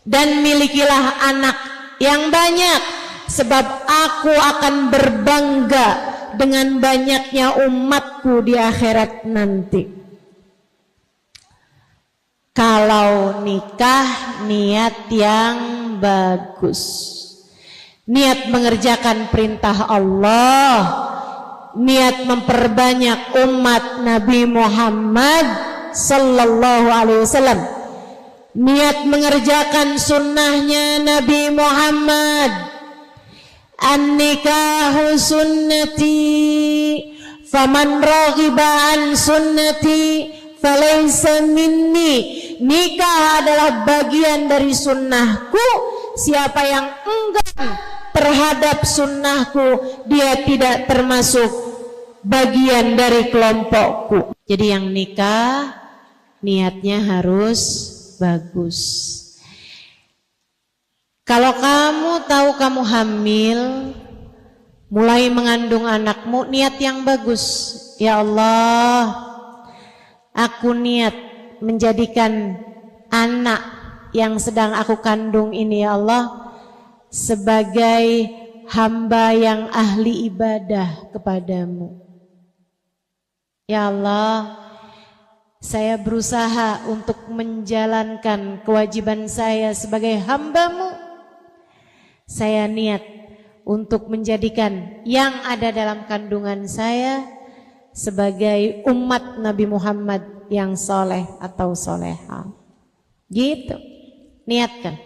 dan milikilah anak yang banyak, sebab aku akan berbangga dengan banyaknya umatku di akhirat nanti. Kalau nikah, niat yang bagus, niat mengerjakan perintah Allah, niat memperbanyak umat Nabi Muhammad sallallahu alaihi wasallam, niat mengerjakan sunnahnya Nabi Muhammad, An-nikahu sunnati faman raghiba an sunnati falaysa minni. Nikah adalah bagian dari sunnahku. Siapa yang enggan terhadap sunnahku, dia tidak termasuk bagian dari kelompokku. Jadi yang nikah niatnya harus bagus. Kalau kamu tahu kamu hamil, mulai mengandung anakmu, niat yang bagus. Ya Allah, aku niat menjadikan anak yang sedang aku kandung ini, ya Allah, sebagai hamba yang ahli ibadah kepadamu. Ya Allah, saya berusaha untuk menjalankan kewajiban saya sebagai hamba-Mu. Saya niat untuk menjadikan yang ada dalam kandungan saya sebagai umat Nabi Muhammad yang soleh atau soleha. Gitu, niatkan.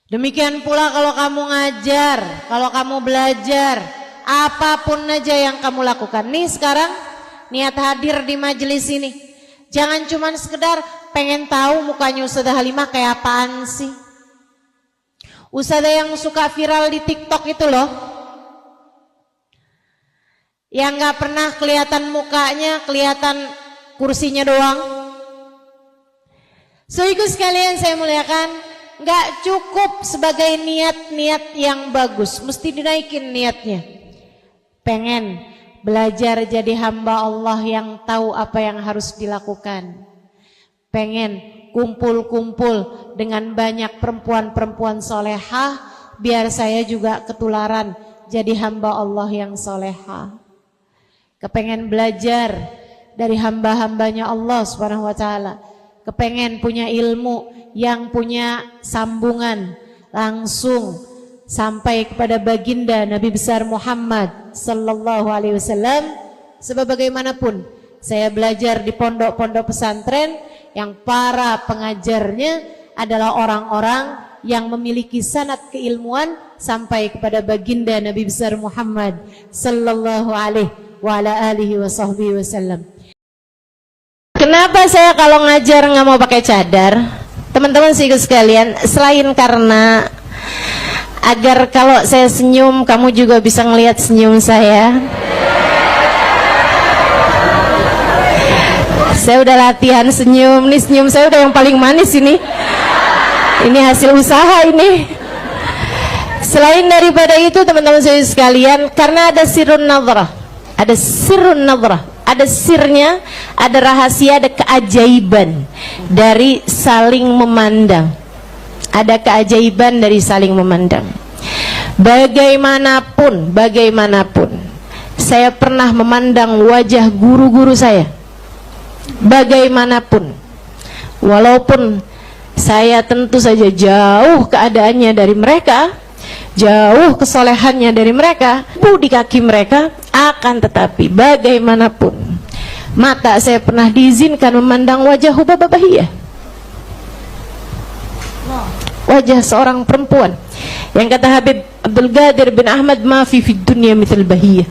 Demikian pula kalau kamu ngajar, kalau kamu belajar, apapun aja yang kamu lakukan. Nih sekarang niat hadir di majelis ini, jangan cuma sekedar pengen tahu mukanya Ustazah Halimah kayak apaan sih. Ustazah yang suka viral di TikTok itu loh, yang gak pernah kelihatan mukanya, kelihatan kursinya doang. So ikut sekalian saya muliakan, gak cukup sebagai niat-niat yang bagus, mesti dinaikin niatnya. Pengen belajar jadi hamba Allah yang tahu apa yang harus dilakukan. Pengen kumpul-kumpul dengan banyak perempuan-perempuan solehah, biar saya juga ketularan jadi hamba Allah yang solehah. Kepengen belajar dari hamba-hambanya Allah Subhanahu wa ta'ala. Kepengen punya ilmu yang punya sambungan langsung sampai kepada baginda Nabi besar Muhammad sallallahu alaihi wasallam. Sebagaimanapun saya belajar di pondok-pondok pesantren yang para pengajarnya adalah orang-orang yang memiliki sanad keilmuan sampai kepada baginda Nabi besar Muhammad sallallahu alaihi wasallam. Kenapa saya kalau ngajar nggak mau pakai cadar? Teman-teman sekalian, selain karena agar kalau saya senyum kamu juga bisa ngelihat senyum saya. Saya udah latihan senyum, nih senyum saya udah yang paling manis ini. Ini hasil usaha ini. Selain daripada itu teman-teman saya sekalian, karena ada sirrun nadhrah, ada sirrun nadhrah, ada sirnya, ada rahasia, ada keajaiban dari saling memandang. Ada keajaiban dari saling memandang. Bagaimanapun saya pernah memandang wajah guru-guru saya. Bagaimanapun, walaupun saya tentu saja jauh keadaannya dari mereka, jauh kesolehannya dari mereka, di kaki mereka, akan tetapi bagaimanapun mata saya pernah diizinkan memandang wajah Hubabah Bahiyah, wajah seorang perempuan yang kata Habib Abdul Qadir bin Ahmad, ma fi fid dunya mithal Bahiyah.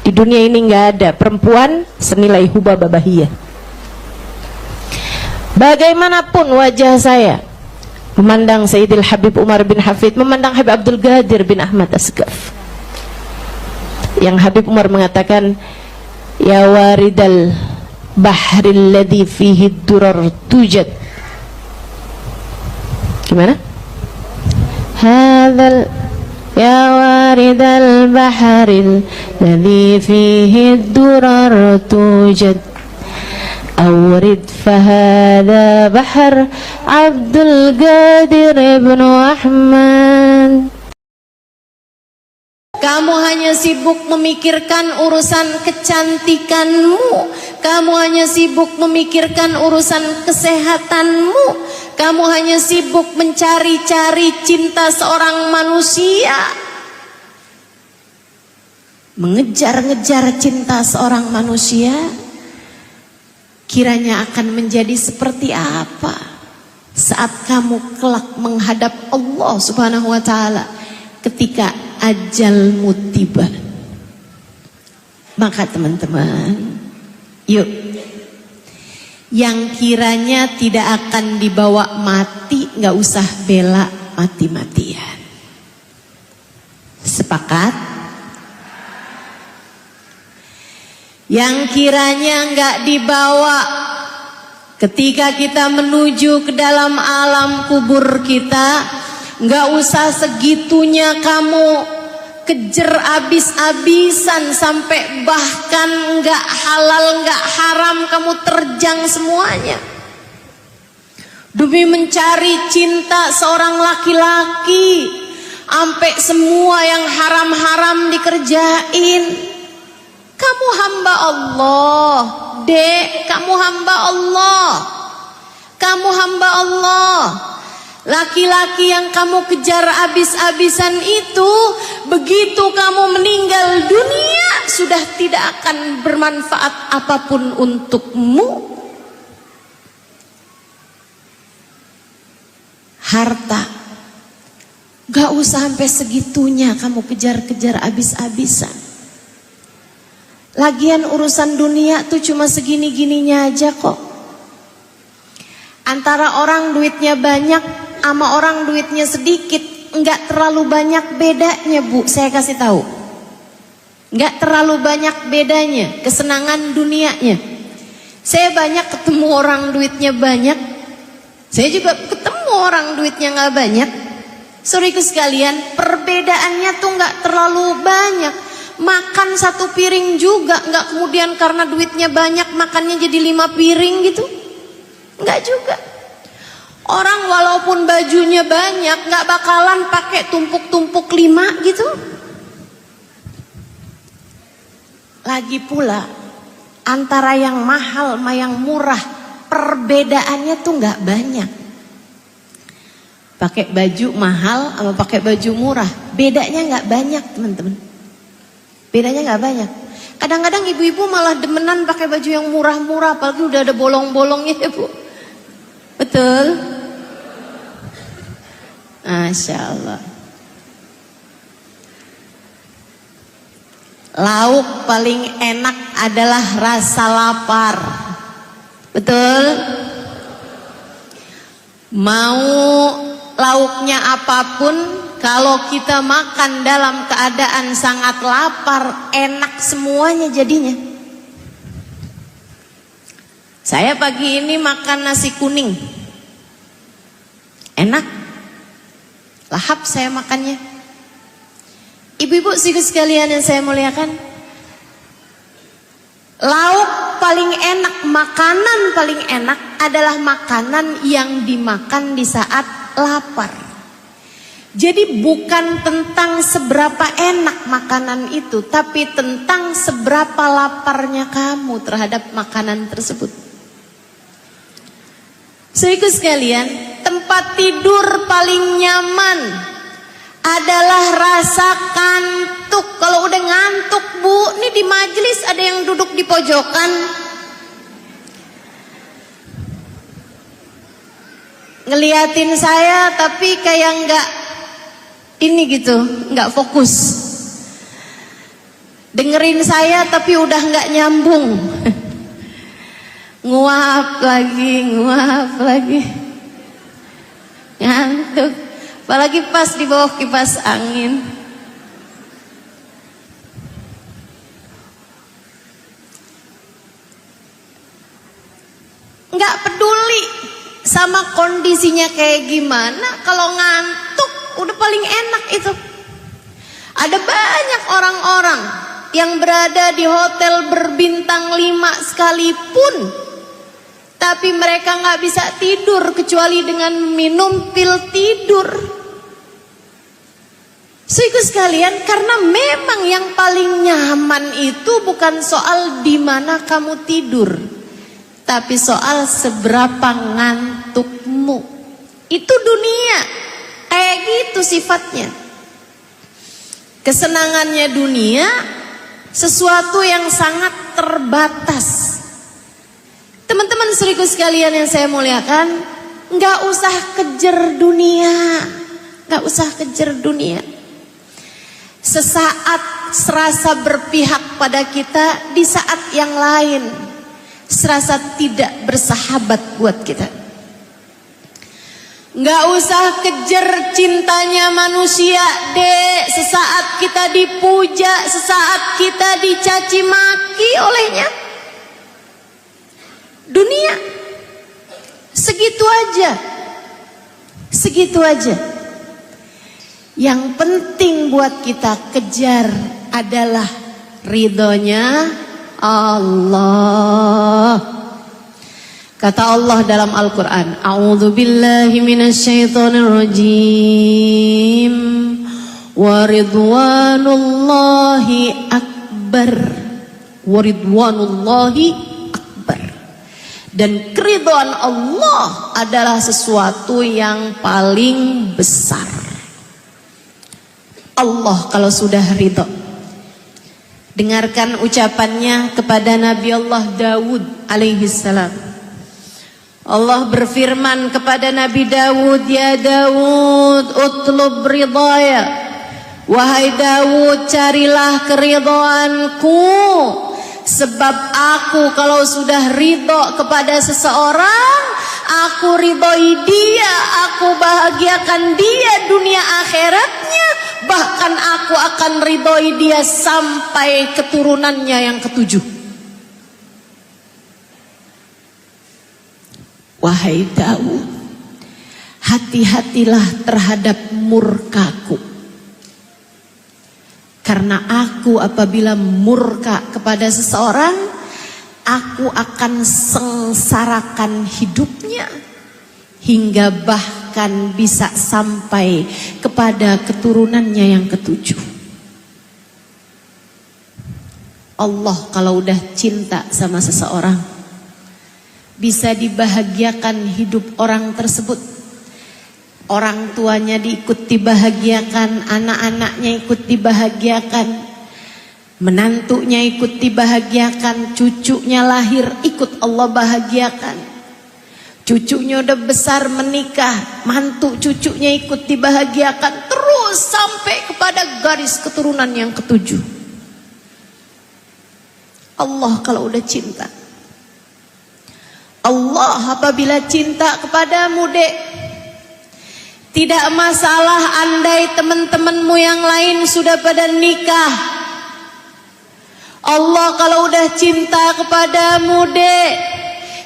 Di dunia ini nggak ada perempuan senilai Hubabah Bahiyah. Bagaimanapun wajah saya memandang Sayyidil Habib Umar bin Hafid, memandang Habib Abdul Qadir bin Ahmad Asgaf, yang Habib Umar mengatakan, ya waridal bahril ladhi fihi durar tujad. Gimana? Hadzal ya waridal bahril ladhi fihi durar tujad, awrid fahada bahar Abdul Qadir ibn Ahmad. Kamu hanya sibuk memikirkan urusan kecantikanmu, kamu hanya sibuk memikirkan urusan kesehatanmu, kamu hanya sibuk mencari-cari cinta seorang manusia, mengejar-ngejar cinta seorang manusia. Kiranya akan menjadi seperti apa saat kamu kelak menghadap Allah Subhanahu wa ta'ala, ketika ajalmu tiba. Maka teman-teman, yuk, yang kiranya tidak akan dibawa mati, gak usah bela mati-matian. Sepakat? Yang kiranya gak dibawa ketika kita menuju ke dalam alam kubur kita, gak usah segitunya kamu kejar abis-abisan sampai bahkan gak halal gak haram kamu terjang semuanya demi mencari cinta seorang laki-laki, sampai semua yang haram-haram dikerjain. Kamu hamba Allah, Dek, kamu hamba Allah, kamu hamba Allah. Laki-laki yang kamu kejar abis-abisan itu, begitu kamu meninggal dunia, sudah tidak akan bermanfaat apapun untukmu. Harta, gak usah sampai segitunya kamu kejar-kejar abis-abisan. Lagian urusan dunia tuh cuma segini-gininya aja kok. Antara orang duitnya banyak sama orang duitnya sedikit, nggak terlalu banyak bedanya, Bu. Saya kasih tahu, nggak terlalu banyak bedanya kesenangan dunianya. Saya banyak ketemu orang duitnya banyak, saya juga ketemu orang duitnya nggak banyak. Saudaraku sekalian, perbedaannya tuh nggak terlalu banyak. Makan satu piring juga, nggak kemudian karena duitnya banyak makannya jadi 5 piring gitu, nggak juga. Orang walaupun bajunya banyak gak bakalan pakai tumpuk-tumpuk 5 gitu. Lagi pula antara yang mahal sama yang murah, perbedaannya tuh gak banyak. Pakai baju mahal sama pakai baju murah, bedanya gak banyak teman-teman. Bedanya gak banyak. Kadang-kadang ibu-ibu malah demenan pakai baju yang murah-murah, apalagi udah ada bolong-bolongnya ya, Bu. Betul? Masya Allah. Lauk paling enak adalah rasa lapar. Betul? Mau lauknya apapun, kalau kita makan dalam keadaan sangat lapar, enak semuanya jadinya. Saya pagi ini makan nasi kuning, enak, lahap saya makannya. Ibu-ibu sekalian yang saya muliakan, lauk paling enak, makanan paling enak adalah makanan yang dimakan di saat lapar. Jadi bukan tentang seberapa enak makanan itu, tapi tentang seberapa laparnya kamu terhadap makanan tersebut. Saudaraku sekalian, tempat tidur paling nyaman adalah rasa kantuk. Kalau udah ngantuk, Bu, ini di majelis ada yang duduk di pojokan, ngeliatin saya tapi kayak nggak ini gitu, nggak fokus. Dengerin saya tapi udah nggak nyambung. Nguap lagi, ngantuk. Apalagi pas di bawah kipas angin. Nggak peduli sama kondisinya kayak gimana, kalau ngantuk udah paling enak itu. Ada banyak orang-orang yang berada di hotel berbintang 5 sekalipun, tapi mereka nggak bisa tidur kecuali dengan minum pil tidur. Saudaraku sekalian, karena memang yang paling nyaman itu bukan soal di mana kamu tidur, tapi soal seberapa ngantukmu. Itu dunia, kayak gitu sifatnya. Kesenangannya dunia sesuatu yang sangat terbatas. Teman-teman saudaraku sekalian yang saya muliakan, nggak usah kejar dunia, nggak usah kejar dunia. Sesaat serasa berpihak pada kita, di saat yang lain serasa tidak bersahabat buat kita. Nggak usah kejar cintanya manusia, dek. Sesaat kita dipuja, sesaat kita dicaci maki olehnya. Dunia segitu aja, segitu aja. Yang penting buat kita kejar adalah ridhonya Allah. Kata Allah dalam Al-Quran, A'udzu billahi minasyaitonir rajim, wa ridwanullahi akbar, wa ridwanullahi akbar. Dan keridhaan Allah adalah sesuatu yang paling besar. Allah kalau sudah ridho, dengarkan ucapannya kepada Nabi Allah Daud alaihi salam. Allah berfirman kepada Nabi Daud, ya Daud, utlub ridaya. Wahai Daud, carilah keridhaanku. Sebab aku kalau sudah ridho kepada seseorang, aku ridhoi dia, aku bahagiakan dia dunia akhiratnya. Bahkan aku akan ridhoi dia sampai keturunannya yang ketujuh. Wahai Daud, hati-hatilah terhadap murkaku. Karena aku apabila murka kepada seseorang, aku akan sengsarakan hidupnya hingga bahkan bisa sampai kepada keturunannya yang ketujuh. Allah kalau udah cinta sama seseorang, bisa dibahagiakan hidup orang tersebut. Orang tuanya diikut dibahagiakan, anak-anaknya ikut dibahagiakan, menantunya ikut dibahagiakan, cucunya lahir ikut Allah bahagiakan. Cucunya udah besar menikah, mantu cucunya ikut dibahagiakan, terus sampai kepada garis keturunan yang ketujuh. Allah kalau udah cinta. Allah apabila cinta kepadamu, dek, tidak masalah andai teman-temanmu yang lain sudah pada nikah. Allah kalau udah cinta kepadamu, dek,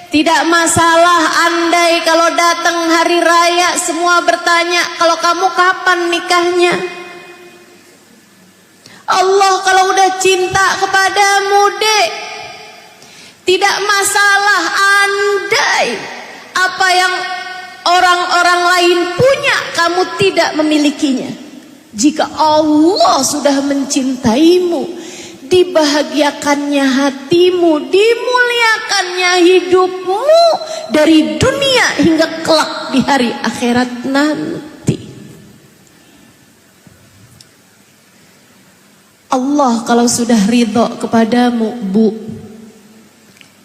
tidak masalah andai kalau datang hari raya semua bertanya, kalau kamu kapan nikahnya? Allah kalau udah cinta kepadamu, dek, tidak masalah andai apa yang orang-orang lain punya kamu tidak memilikinya. Jika Allah sudah mencintaimu, dibahagiakannya hatimu, dimuliakannya hidupmu dari dunia hingga kelak di hari akhirat nanti. Allah kalau sudah ridho kepadamu, bu,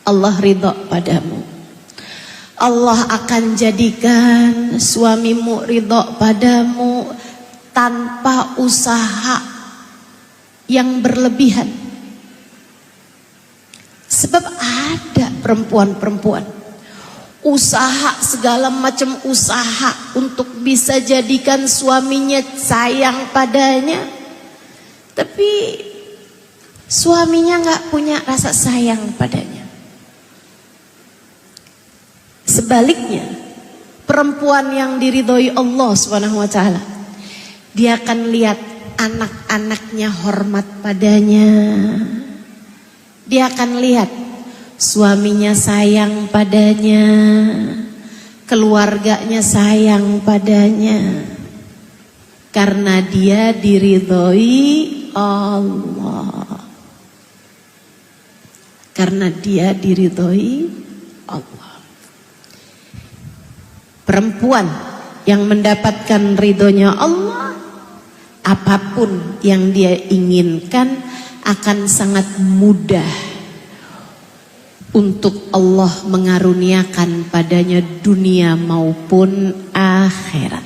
Allah ridho padamu. Allah akan jadikan suamimu ridho padamu tanpa usaha yang berlebihan. Sebab ada perempuan-perempuan usaha segala macam usaha untuk bisa jadikan suaminya sayang padanya, tapi suaminya nggak punya rasa sayang padanya. Sebaliknya, perempuan yang diridhoi Allah SWT, dia akan lihat anak-anaknya hormat padanya. Dia akan lihat suaminya sayang padanya, keluarganya sayang padanya. Karena dia diridhoi Allah. Karena dia diridhoi Allah. Perempuan yang mendapatkan ridhonya Allah, apapun yang dia inginkan akan sangat mudah untuk Allah mengaruniakan padanya dunia maupun akhirat.